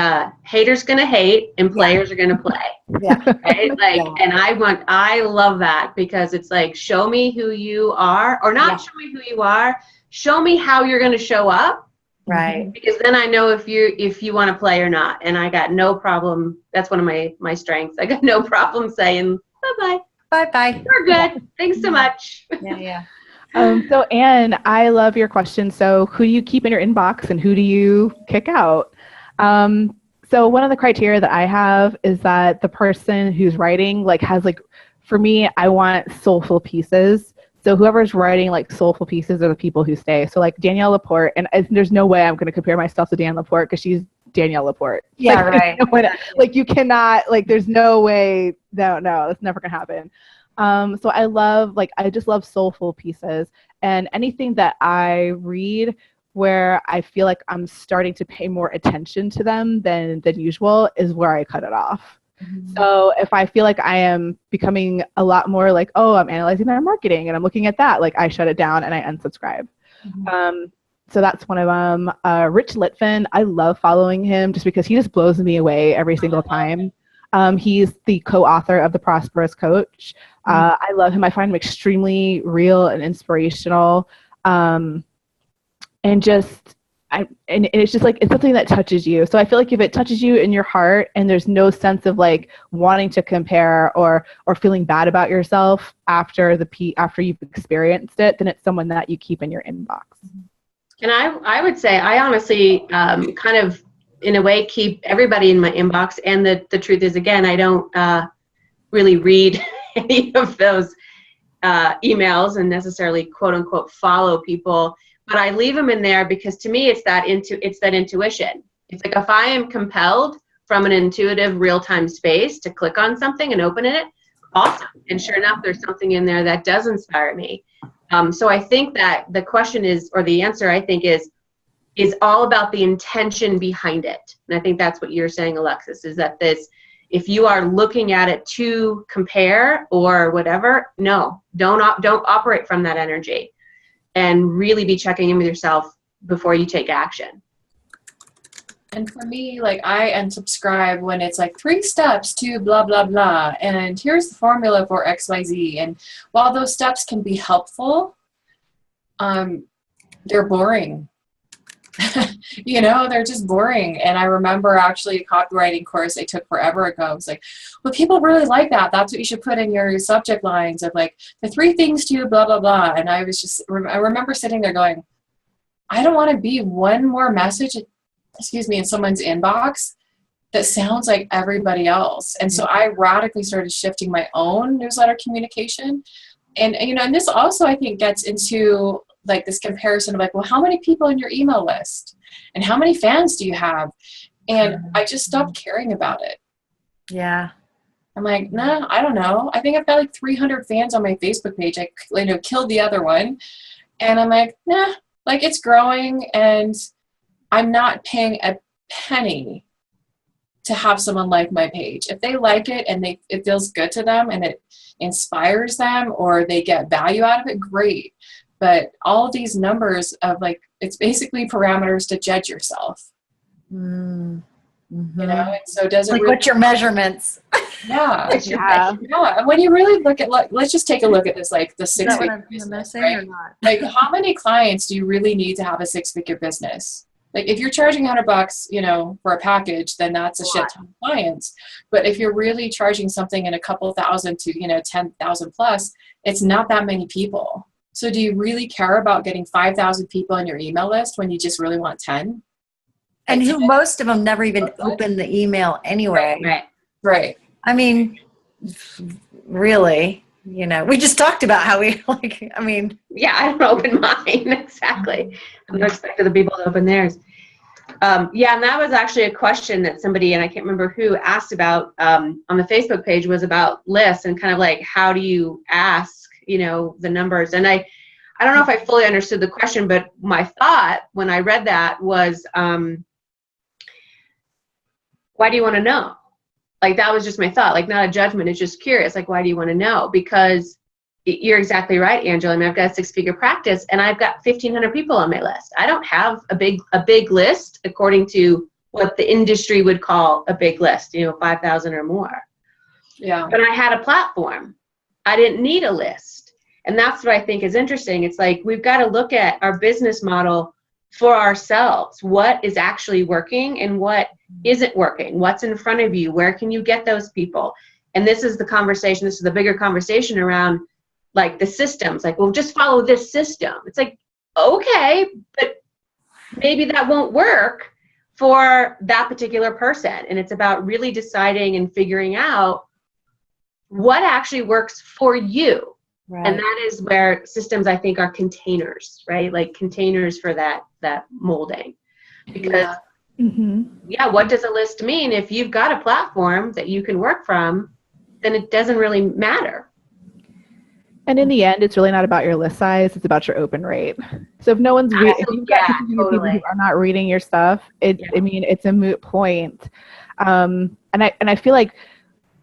haters gonna hate and players are gonna play. Yeah. Right? Like, and I love that because it's like, show me who you are, or not show me who you are, show me how you're gonna show up. Right. Because then I know if you want to play or not. And I got no problem. That's one of my strengths. I got no problem saying bye-bye. Bye-bye. We're good. Thanks so much. Yeah. So Anne, I love your question. So who do you keep in your inbox and who do you kick out? So one of the criteria that I have is that the person who's writing has for me, I want soulful pieces. So whoever's writing soulful pieces are the people who stay. So Danielle Laporte, and there's no way I'm going to compare myself to Danielle Laporte because she's Danielle Laporte. Yeah, right. You cannot, there's no way, no, that's never going to happen. So I just love soulful pieces, and anything that I read where I feel like I'm starting to pay more attention to them than usual is where I cut it off. Mm-hmm. So if I feel like I am becoming a lot more I'm analyzing their marketing and I'm looking at that, I shut it down and I unsubscribe. Mm-hmm. So that's one of them. Rich Litvin, I love following him just because he just blows me away every single time. He's the co-author of The Prosperous Coach. I love him. I find him extremely real and inspirational. And it's just it's something that touches you. So I feel like if it touches you in your heart and there's no sense of wanting to compare or feeling bad about yourself after you've experienced it, then it's someone that you keep in your inbox. And I would say I honestly kind of in a way keep everybody in my inbox. And the truth is, again, I don't really read any of those emails and necessarily quote unquote follow people, but I leave them in there because to me it's that intuition. It's like if I am compelled from an intuitive real-time space to click on something and open it, awesome. And sure enough, there's something in there that does inspire me. So I think that the question is, or the answer I think is all about the intention behind it. And I think that's what you're saying, Alexis, is that if you are looking at it to compare or whatever, no, don't operate from that energy, and really be checking in with yourself before you take action. And for me, like I unsubscribe when it's like 3 steps to blah, blah, blah. And here's the formula for XYZ. And while those steps can be helpful, they're boring. You know, they're just boring. And I remember actually a copywriting course I took forever ago. I was like, well, people really like that. That's what you should put in your subject lines of like the 3 things to blah, blah, blah. And I was just, I remember sitting there going, I don't want to be one more message, in someone's inbox that sounds like everybody else. And so I radically started shifting my own newsletter communication. And, you know, and this also, I think, gets into like this comparison of like, well, how many people in your email list and how many fans do you have? And I just stopped caring about it. Yeah. I'm like, nah, I don't know. I think I've got like 300 fans on my Facebook page. I, you know, killed the other one. And I'm like, nah, like it's growing and I'm not paying a penny to have someone like my page. If they like it and it feels good to them and it inspires them or they get value out of it, great. But all these numbers of like, it's basically parameters to judge yourself. Mm-hmm. You know, and so does it like really, what's your measurements? Yeah. Yeah. Yeah. And when you really look at, let's just take a look at this, like the 6-figure business, right? Or not? Like how many clients do you really need to have a 6-figure business? Like if you're charging $100, you know, for a package, then that's a shit ton of clients. But if you're really charging something in a couple thousand to, you know, 10,000 plus, it's not that many people. So do you really care about getting 5,000 people on your email list when you just really want 10? And who most of them never even open the email anyway. Right. I mean, really, you know, we just talked about how we like, I mean. Yeah, I don't open mine. Exactly. I don't expect other people to open theirs. Yeah, and that was actually a question that somebody, and I can't remember who, asked about on the Facebook page, was about lists and kind of like, how do you ask, you know, the numbers? And I don't know if I fully understood the question, but my thought when I read that was, why do you want to know? Like, that was just my thought, like not a judgment. It's just curious. Like, why do you want to know? Because you're exactly right, Angela. I mean, I've got a 6-figure practice and I've got 1,500 people on my list. I don't have a big list according to what the industry would call a big list, you know, 5,000 or more. Yeah. But I had a platform. I didn't need a list. And that's what I think is interesting. It's like, we've got to look at our business model for ourselves. What is actually working and what isn't working? What's in front of you? Where can you get those people? And this is the conversation. This is the bigger conversation around like the systems. Like, well, just follow this system. It's like, okay, but maybe that won't work for that particular person. And it's about really deciding and figuring out what actually works for you. Right. And that is where systems, I think, are containers, right? Like containers for that molding. Because, what does a list mean? If you've got a platform that you can work from, then it doesn't really matter. And in the end, it's really not about your list size. It's about your open rate. So if no one's if you've got people who are not reading your stuff, I mean, it's a moot point. And I feel like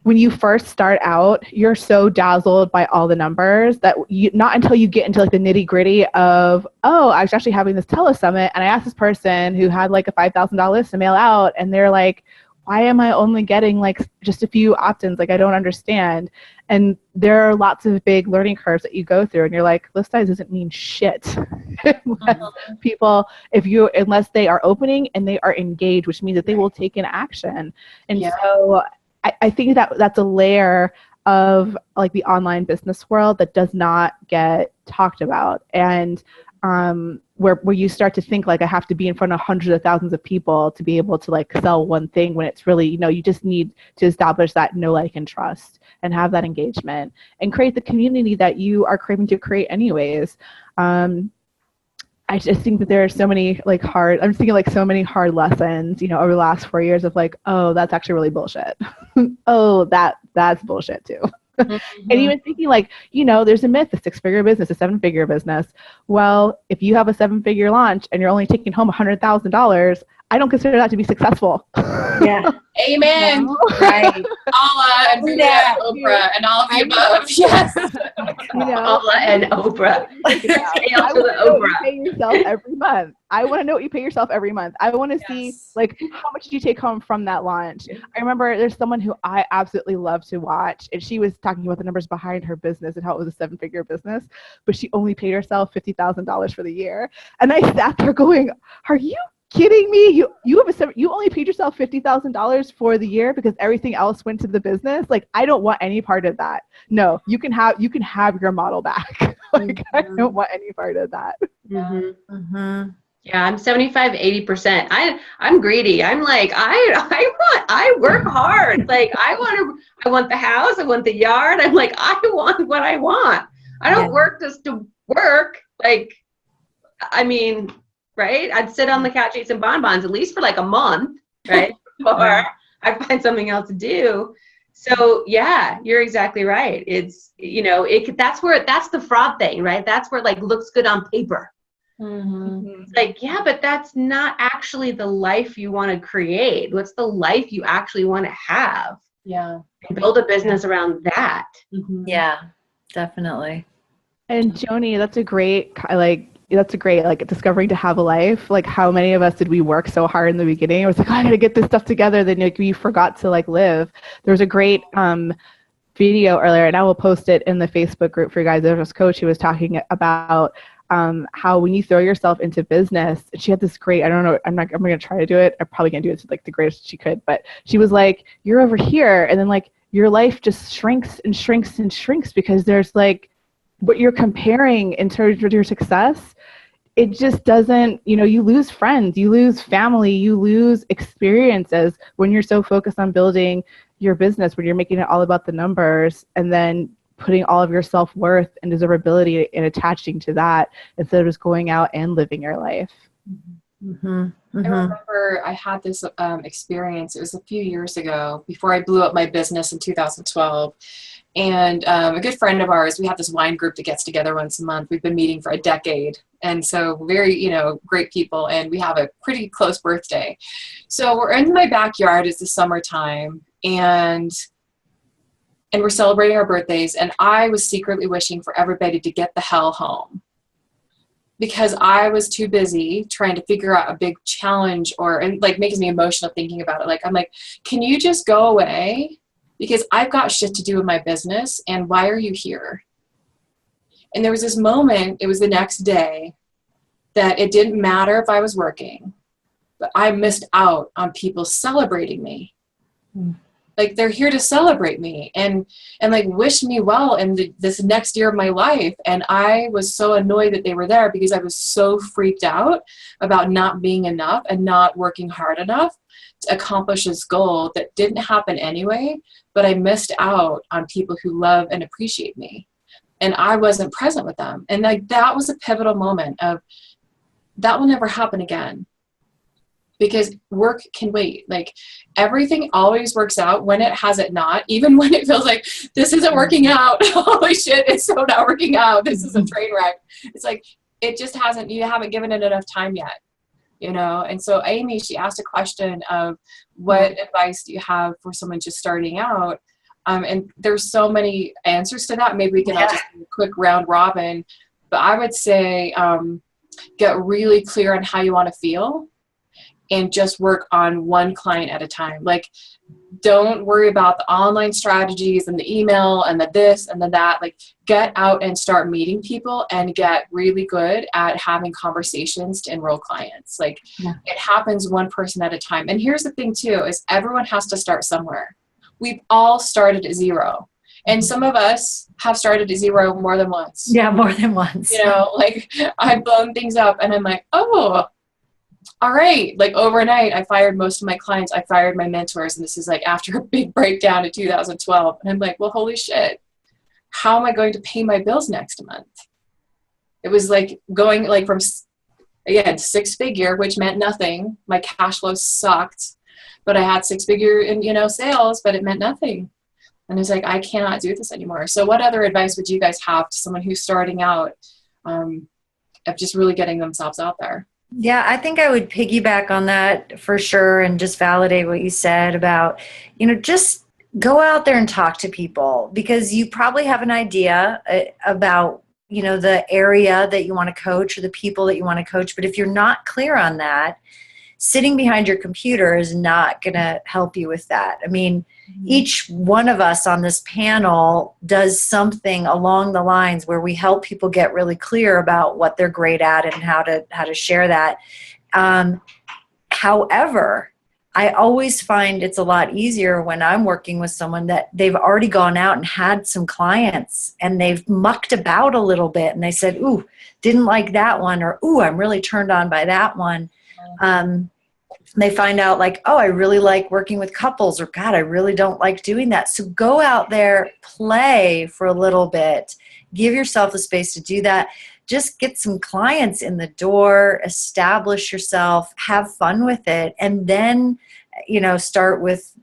when you first start out, you're so dazzled by all the numbers that not until you get into like the nitty gritty of, oh, I was actually having this telesummit and I asked this person who had like a $5,000 list to mail out, and they're like, why am I only getting like just a few opt-ins? Like, I don't understand. And there are lots of big learning curves that you go through, and you're like, list size doesn't mean shit. People, unless they are opening and they are engaged, which means that they will take an action. And so I think that's a layer of like the online business world that does not get talked about. And where you start to think like, I have to be in front of hundreds of thousands of people to be able to like sell one thing, when it's really, you just need to establish that know, like, and trust and have that engagement and create the community that you are craving to create anyways. I just think that there are so many so many hard lessons, over the last 4 years of like, oh, that's actually really bullshit. Oh, that's bullshit too. And even thinking like, there's a myth, a 6-figure business, a 7-figure business. Well, if you have a 7-figure launch and you're only taking home $100,000, I don't consider that to be successful. Yeah. Amen. No? Right. Allah and Buddha, Oprah, and all of the above. Yes. You know, Paula and Oprah. I Hail to want the to know what you Oprah. pay yourself every month. I want to know what you pay yourself every month. I want to see Yes. like how much did you take home from that launch. I remember there's someone who I absolutely love to watch, and she was talking about the numbers behind her business and how it was a 7-figure business, but she only paid herself $50,000 for the year. And I sat there going, "Are you kidding me? You only paid yourself $50,000 for the year because everything else went to the business? Like, I don't want any part of that. No, you can have your model back." Like, I don't want any part of that. Mm-hmm. Mm-hmm. Yeah, I'm 75, 80%. I'm greedy. I'm like, I work hard. Like, I want the house, I want the yard. I'm like, I want what I want. I don't work just to work. Like, I mean, right? I'd sit on the couch, eat some bonbons at least for like a month, right? Or I find something else to do. So yeah, you're exactly right. It's, that's the fraud thing, right? That's where it like looks good on paper. Mm-hmm. It's like, yeah, but that's not actually the life you want to create. What's the life you actually want to have? Yeah. And build a business around that. Mm-hmm. Yeah, definitely. And Joni, that's a great discovering to have a life. Like, how many of us did we work so hard in the beginning? It was like, oh, I gotta get this stuff together. Then like, we forgot to like live. There was a great video earlier, and I will post it in the Facebook group for you guys. There was a coach who was talking about how when you throw yourself into business, she had this great, I don't know, I'm going to try to do it. I'm probably going to do it to like the greatest she could, but she was like, you're over here. And then like your life just shrinks and shrinks and shrinks because there's like what you're comparing in terms of your success. It just doesn't, you lose friends, you lose family, you lose experiences when you're so focused on building your business, when you're making it all about the numbers and then putting all of your self-worth and desirability and attaching to that instead of just going out and living your life. Mm-hmm. Mm-hmm. I remember I had this experience. It was a few years ago before I blew up my business in 2012. And a good friend of ours, we have this wine group that gets together once a month. We've been meeting for a decade. And so very, great people. And we have a pretty close birthday. So we're in my backyard. It's the summertime. And we're celebrating our birthdays. And I was secretly wishing for everybody to get the hell home, because I was too busy trying to figure out a big challenge and like making me emotional thinking about it. Like, I'm like, can you just go away? Because I've got shit to do in my business. And why are you here? And there was this moment, it was the next day, that it didn't matter if I was working, but I missed out on people celebrating me. Like, they're here to celebrate me and like wish me well in this next year of my life. And I was so annoyed that they were there because I was so freaked out about not being enough and not working hard enough to accomplish this goal that didn't happen anyway, but I missed out on people who love and appreciate me. And I wasn't present with them. And like, that was a pivotal moment of that will never happen again. Because work can wait. Like, everything always works out when it has it not, even when it feels like this isn't working out. Holy shit, it's so not working out. This is a train wreck. It's like, it just hasn't, you haven't given it enough time yet, And so Amy, she asked a question of what advice do you have for someone just starting out? And there's so many answers to that. Maybe we can all just do a quick round robin. But I would say get really clear on how you want to feel. And just work on one client at a time. Like, don't worry about the online strategies and the email and the this and the that. Like, get out and start meeting people and get really good at having conversations to enroll clients. Like, it happens one person at a time. And here's the thing too, is everyone has to start somewhere. We've all started at zero. And some of us have started at zero more than once. Yeah, more than once. Like, I've blown things up and I'm like, oh, all right, like overnight, I fired most of my clients. I fired my mentors. And this is like after a big breakdown in 2012. And I'm like, well, holy shit, how am I going to pay my bills next month? It was like going like from, again, 6-figure, which meant nothing. My cash flow sucked, but I had 6-figure in, sales, but it meant nothing. And it's like, I cannot do this anymore. So what other advice would you guys have to someone who's starting out of just really getting themselves out there? Yeah, I think I would piggyback on that for sure and just validate what you said about, just go out there and talk to people, because you probably have an idea about, the area that you want to coach or the people that you want to coach. But if you're not clear on that, sitting behind your computer is not going to help you with that. I mean, each one of us on this panel does something along the lines where we help people get really clear about what they're great at and how to share that. However, I always find it's a lot easier when I'm working with someone that they've already gone out and had some clients and they've mucked about a little bit and they said, ooh, didn't like that one, or ooh, I'm really turned on by that one. They find out like, oh, I really like working with couples, or God, I really don't like doing that. So go out there, play for a little bit, give yourself the space to do that. Just get some clients in the door, establish yourself, have fun with it, and then, start with,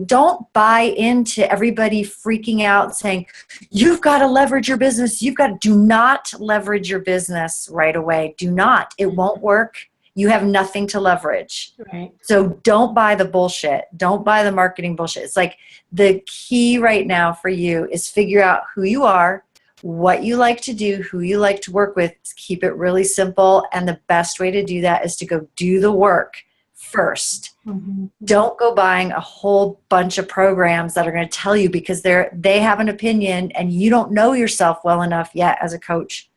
don't buy into everybody freaking out saying, you've got to leverage your business. Do not leverage your business right away. Do not. It won't work. You have nothing to leverage. Right. So don't buy the bullshit. Don't buy the marketing bullshit. It's like the key right now for you is figure out who you are, what you like to do, who you like to work with. Keep it really simple. And the best way to do that is to go do the work first. Mm-hmm. Don't go buying a whole bunch of programs that are going to tell you, because they have an opinion and you don't know yourself well enough yet as a coach.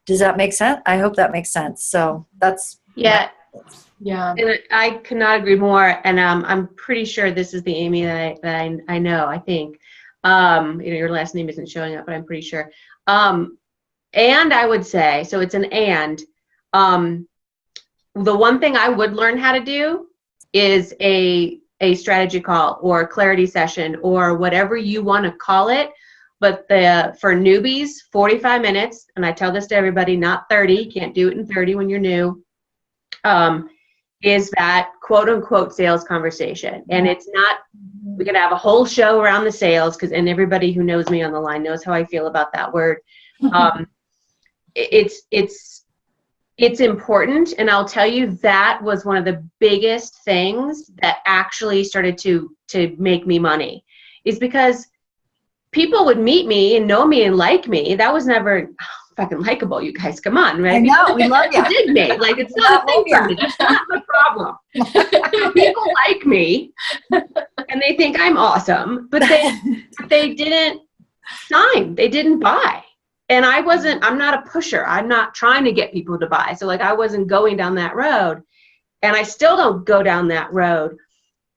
Does that make sense? I hope that makes sense. So that's... Yeah. Yeah. And I could not agree more. And I'm pretty sure this is the Amy that I know, I think. Your last name isn't showing up, but I'm pretty sure. And I would say, so it's an and. The one thing I would learn how to do is a strategy call or a clarity session or whatever you want to call it. But for newbies, 45 minutes, and I tell this to everybody, not 30. You can't do it in 30 when you're new. Is that quote unquote sales conversation. And it's not, we could have a whole show around the sales, and everybody who knows me on the line knows how I feel about that word. It's important. And I'll tell you, that was one of the biggest things that actually started to make me money, is because people would meet me and know me and like me. That was never fucking likable, you guys. Come on, right? I know, we love you. Dig me. Like, it's not a thing for me. That's not my problem. People like me and they think I'm awesome, but they didn't sign. They didn't buy. And I'm not a pusher. I'm not trying to get people to buy. So like, I wasn't going down that road, and I still don't go down that road.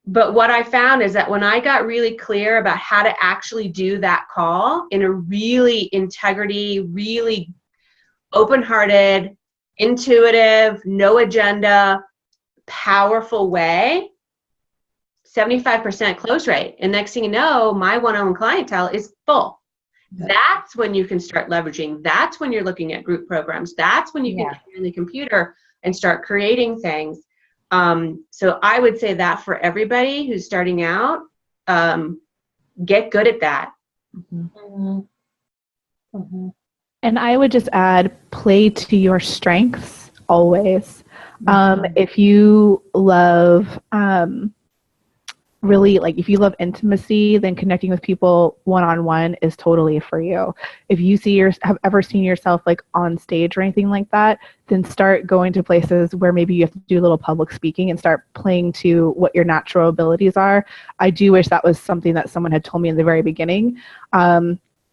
But what I found is that when I got really clear about how to actually do that call in a really integrity, really open-hearted, intuitive, no agenda, powerful way, 75% close rate. And next thing you know, my one-on-one clientele is full. That's when you can start leveraging. That's when you're looking at group programs. That's when you can get on the computer and start creating things. So I would say that for everybody who's starting out, get good at that. Mm-hmm. Mm-hmm. And I would just add, play to your strengths always. If you love, really, like, if you love intimacy, then connecting with people one-on-one is totally for you. If you have ever seen yourself like on stage or anything like that, then start going to places where maybe you have to do a little public speaking and start playing to what your natural abilities are. I do wish that was something that someone had told me in the very beginning.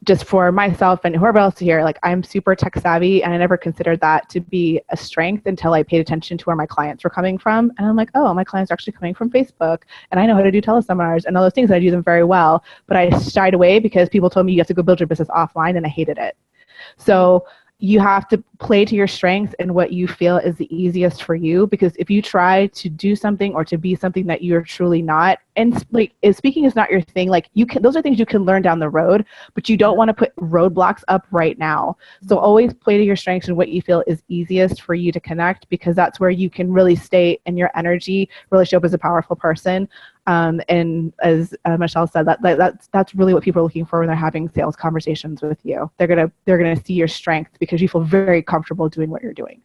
Just for myself and whoever else here, like, I'm super tech savvy, and I never considered that to be a strength until I paid attention to where my clients were coming from. And I'm like, oh, my clients are actually coming from Facebook, and I know how to do teleseminars and all those things. I do them very well, but I shied away because people told me you have to go build your business offline, and I hated it. So you have to play to your strengths and what you feel is the easiest for you, because if you try to do something or to be something that you're truly not, and like, if speaking is not your thing, like, those are things you can learn down the road, but you don't want to put roadblocks up right now. So always play to your strengths and what you feel is easiest for you to connect, because that's where you can really stay in your energy, really show up as a powerful person. And as Michelle said, that's really what people are looking for when they're having sales conversations with you. They're gonna see your strength because you feel very comfortable doing what you're doing.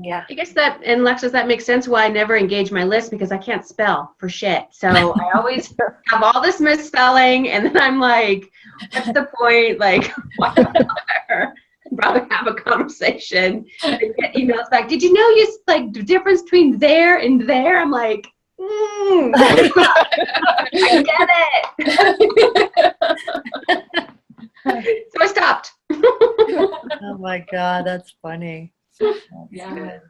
Yeah. I guess that, and Alexis, that makes sense why I never engage my list, because I can't spell for shit. So I always have all this misspelling, and then I'm like, what's the point? Like, why bother? I'd rather have a conversation and get emails back. Did you know like the difference between there and there? I'm like, I get it. So I stopped. Oh my God, that's funny. That's Yeah. good.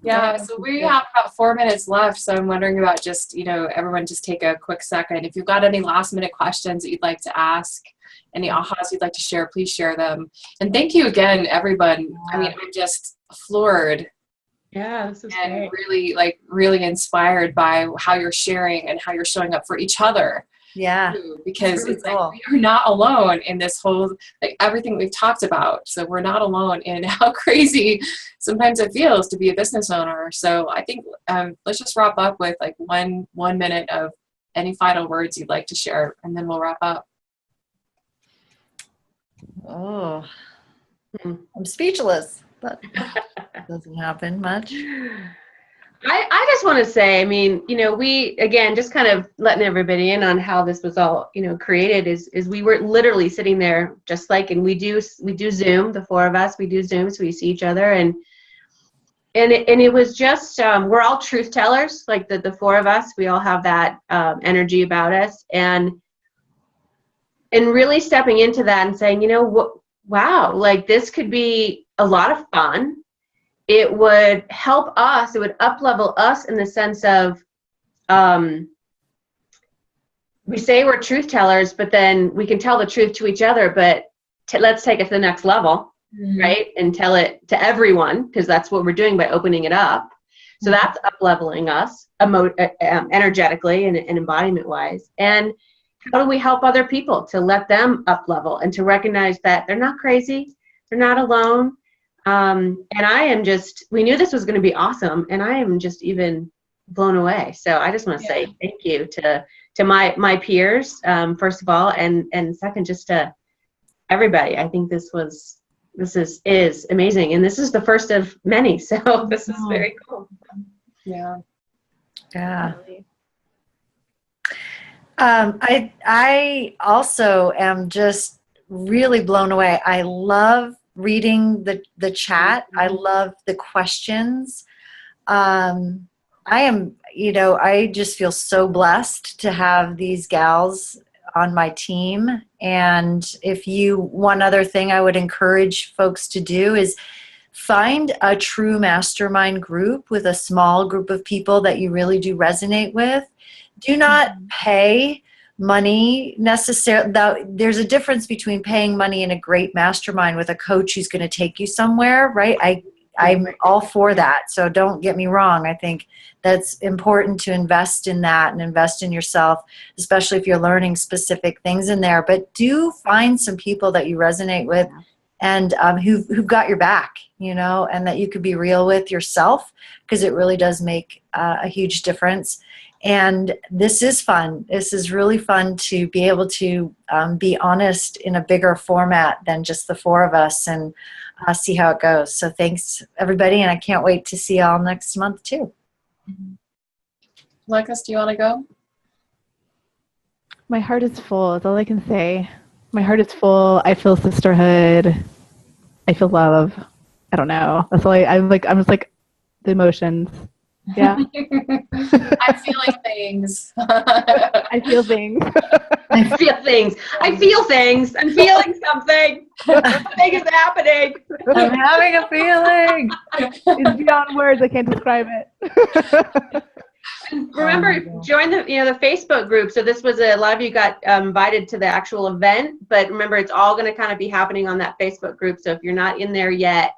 Yeah, so we have about 4 minutes left, so I'm wondering about just, everyone just take a quick second. If you've got any last minute questions that you'd like to ask, any ahas you'd like to share, please share them. And thank you again, everyone. I mean, I'm just floored. Yeah, this is And great. really inspired by how you're sharing and how you're showing up for each other. Yeah. Because really it's cool. like we are not alone in this whole, everything we've talked about. So we're not alone in how crazy sometimes it feels to be a business owner. So I think let's just wrap up with like one minute of any final words you'd like to share, and then we'll wrap up. Oh, I'm speechless. But doesn't happen much. I just want to say, I mean, we, again, just kind of letting everybody in on how this was all, created is we were literally sitting there just like, and we do Zoom, the four of us, we do Zoom, so we see each other, and it was just, we're all truth tellers, like the four of us, we all have that energy about us, and really stepping into that and saying, wow, like this could be a lot of fun. It would help us, it would up-level us in the sense of, we say we're truth tellers, but then we can tell the truth to each other, but let's take it to the next level, right? And tell it to everyone, because that's what we're doing by opening it up. So that's up-leveling us energetically and embodiment-wise. And how do we help other people to let them up-level and to recognize that they're not crazy, they're not alone. And I am just, we knew this was going to be awesome, and I am just even blown away. So I just want to say thank you to my peers, first of all, and second, just to everybody. I think this is amazing, and this is the first of many. So this is very cool. Yeah. Yeah. I also am just really blown away. I love reading the chat. I love the questions. I just feel so blessed to have these gals on my team. And one other thing I would encourage folks to do is find a true mastermind group with a small group of people that you really do resonate with. Do not pay money necessarily. There's a difference between paying money in a great mastermind with a coach who's going to take you somewhere, right? I'm all for that. So don't get me wrong. I think that's important to invest in that and invest in yourself, especially if you're learning specific things in there. But do find some people that you resonate with and who've got your back, and that you could be real with yourself, because it really does make a huge difference. And this is fun. This is really fun to be able to be honest in a bigger format than just the four of us, and see how it goes. So thanks, everybody, and I can't wait to see y'all next month, too. Lucas, do you want to go? My heart is full, is all I can say. My heart is full. I feel sisterhood. I feel love. I don't know. That's all I'm just like the emotions. Yeah. I'm feeling things. I feel things. I feel things. I feel things. I'm feeling something. Something is happening. I'm having a feeling. It's beyond words. I can't describe it. Remember, join the Facebook group. So this was a lot of you got invited to the actual event, but remember, it's all going to kind of be happening on that Facebook group. So if you're not in there yet,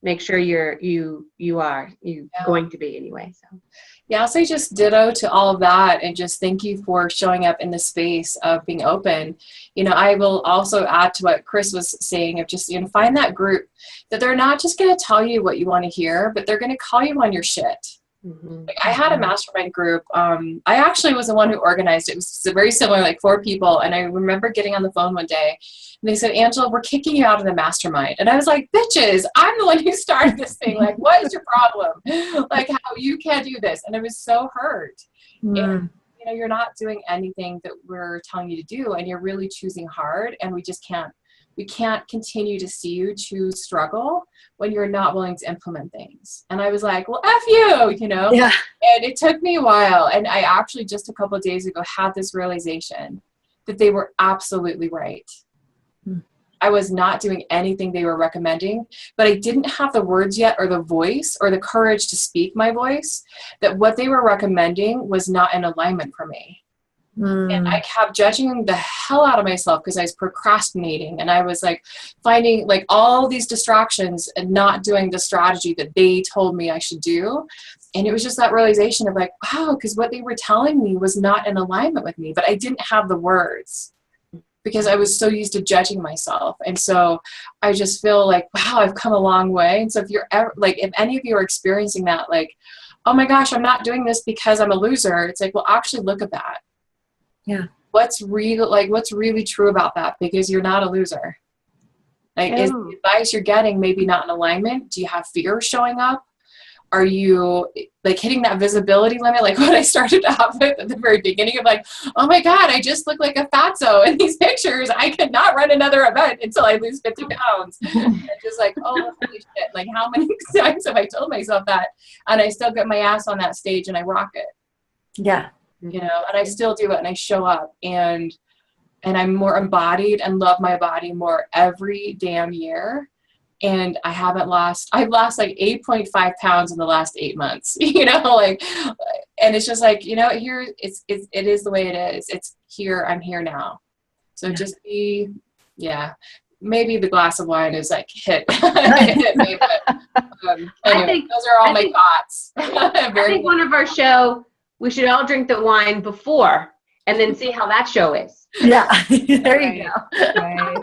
make sure you're going to be anyway. So yeah, I'll say just ditto to all of that, and just thank you for showing up in the space of being open. I will also add to what Chris was saying of just find that group that they're not just going to tell you what you want to hear, but they're going to call you on your shit. Like, I had a mastermind group. I actually was the one who organized it. It was very similar, like 4 people. And I remember getting on the phone one day and they said, Angela, we're kicking you out of the mastermind. And I was like, bitches, I'm the one who started this thing. Like, what is your problem? Like, how you can't do this? And I was so hurt. And, you know, you're not doing anything that we're telling you to do, and you're really choosing hard. And we can't continue to see you choose struggle when you're not willing to implement things. And I was like, well, F you, you know? Yeah. And it took me a while. And I actually just a couple of days ago had this realization that they were absolutely right. I was not doing anything they were recommending, but I didn't have the words yet or the voice or the courage to speak my voice, that what they were recommending was not in alignment for me. And I kept judging the hell out of myself because I was procrastinating, and I was like finding like all these distractions and not doing the strategy that they told me I should do. And it was just that realization of like, wow, because what they were telling me was not in alignment with me, but I didn't have the words because I was so used to judging myself. And so I just feel like, wow, I've come a long way. And so if you're ever like, if any of you are experiencing that, like, oh my gosh, I'm not doing this because I'm a loser. It's like, well, actually look at that. Yeah. What's really true about that? Because you're not a loser. Like, is the advice you're getting maybe not in alignment? Do you have fear showing up? Are you like hitting that visibility limit? Like what I started off with at the very beginning of like, oh my God, I just look like a fatso in these pictures. I could not run another event until I lose 50 pounds. And just like, oh, holy shit. Like how many times have I told myself that? And I still get my ass on that stage and I rock it. Yeah. You know, and I still do it and I show up and I'm more embodied and love my body more every damn year. And I've lost like 8.5 pounds in the last 8 months, you know, like, and it's just like, you know, here it is the way it is. It's here. I'm here now. So just maybe the glass of wine is like hit me, but anyway, those are all my thoughts. I think one of our show, we should all drink the wine before and then see how that show is. Yeah. There you go. Right.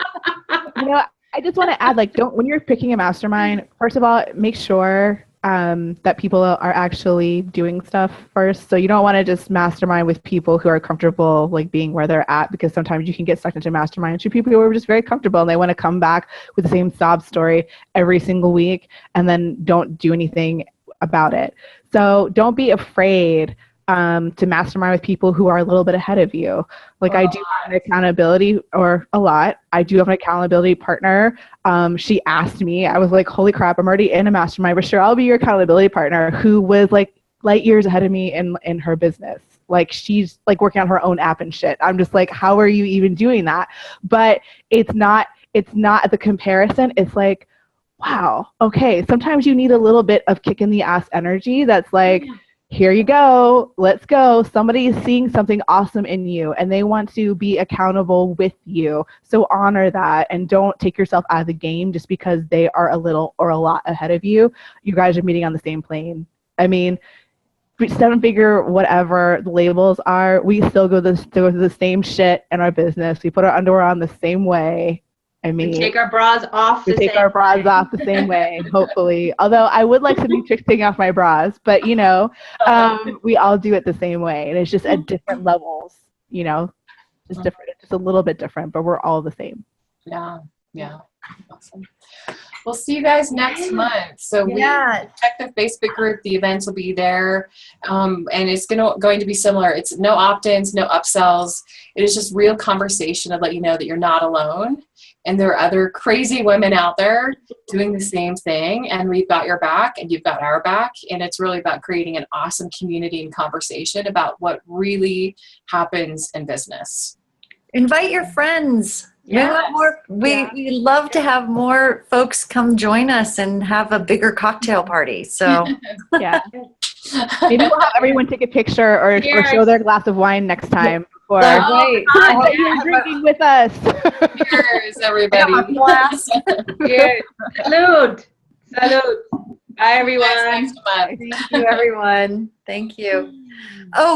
You know, I just want to add, like, when you're picking a mastermind, first of all, make sure that people are actually doing stuff first. So you don't want to just mastermind with people who are comfortable, like, being where they're at, because sometimes you can get stuck into mastermind to people who are just very comfortable and they want to come back with the same sob story every single week and then don't do anything about it. So don't be afraid to mastermind with people who are a little bit ahead of you. Like I do have an accountability, or a lot. I do have an accountability partner. She asked me, I was like, holy crap, I'm already in a mastermind, but sure, I'll be your accountability partner, who was like light years ahead of me in her business. Like she's like working on her own app and shit. I'm just like, how are you even doing that? But it's not the comparison. It's like, wow, okay, sometimes you need a little bit of kick in the ass energy that's like, here you go, let's go. Somebody is seeing something awesome in you and they want to be accountable with you. So honor that and don't take yourself out of the game just because they are a little or a lot ahead of you. You guys are meeting on the same plane. I mean, 7-figure, whatever the labels are, we still go through the same shit in our business. We put our underwear on the same way. I mean, we take our bras off the same way, hopefully. Although I would like some new tricks taking off my bras, but you know, we all do it the same way, and it's just at different levels. You know, just different, just a little bit different, but we're all the same. Yeah. Awesome. We'll see you guys next month. So check the Facebook group. The events will be there, and it's going to be similar. It's no opt-ins, no upsells. It is just real conversation to let you know that you're not alone. And there are other crazy women out there doing the same thing. And we've got your back and you've got our back. And it's really about creating an awesome community and conversation about what really happens in business. Invite your friends. Yes. We love to have more folks come join us and have a bigger cocktail party. So yeah. Maybe we'll have everyone take a picture or show their glass of wine next time. You're drinking with us. Cheers, everybody. Cheers. Salud. Bye, everyone. Thanks so much. Thank you, everyone. Thank you. Oh.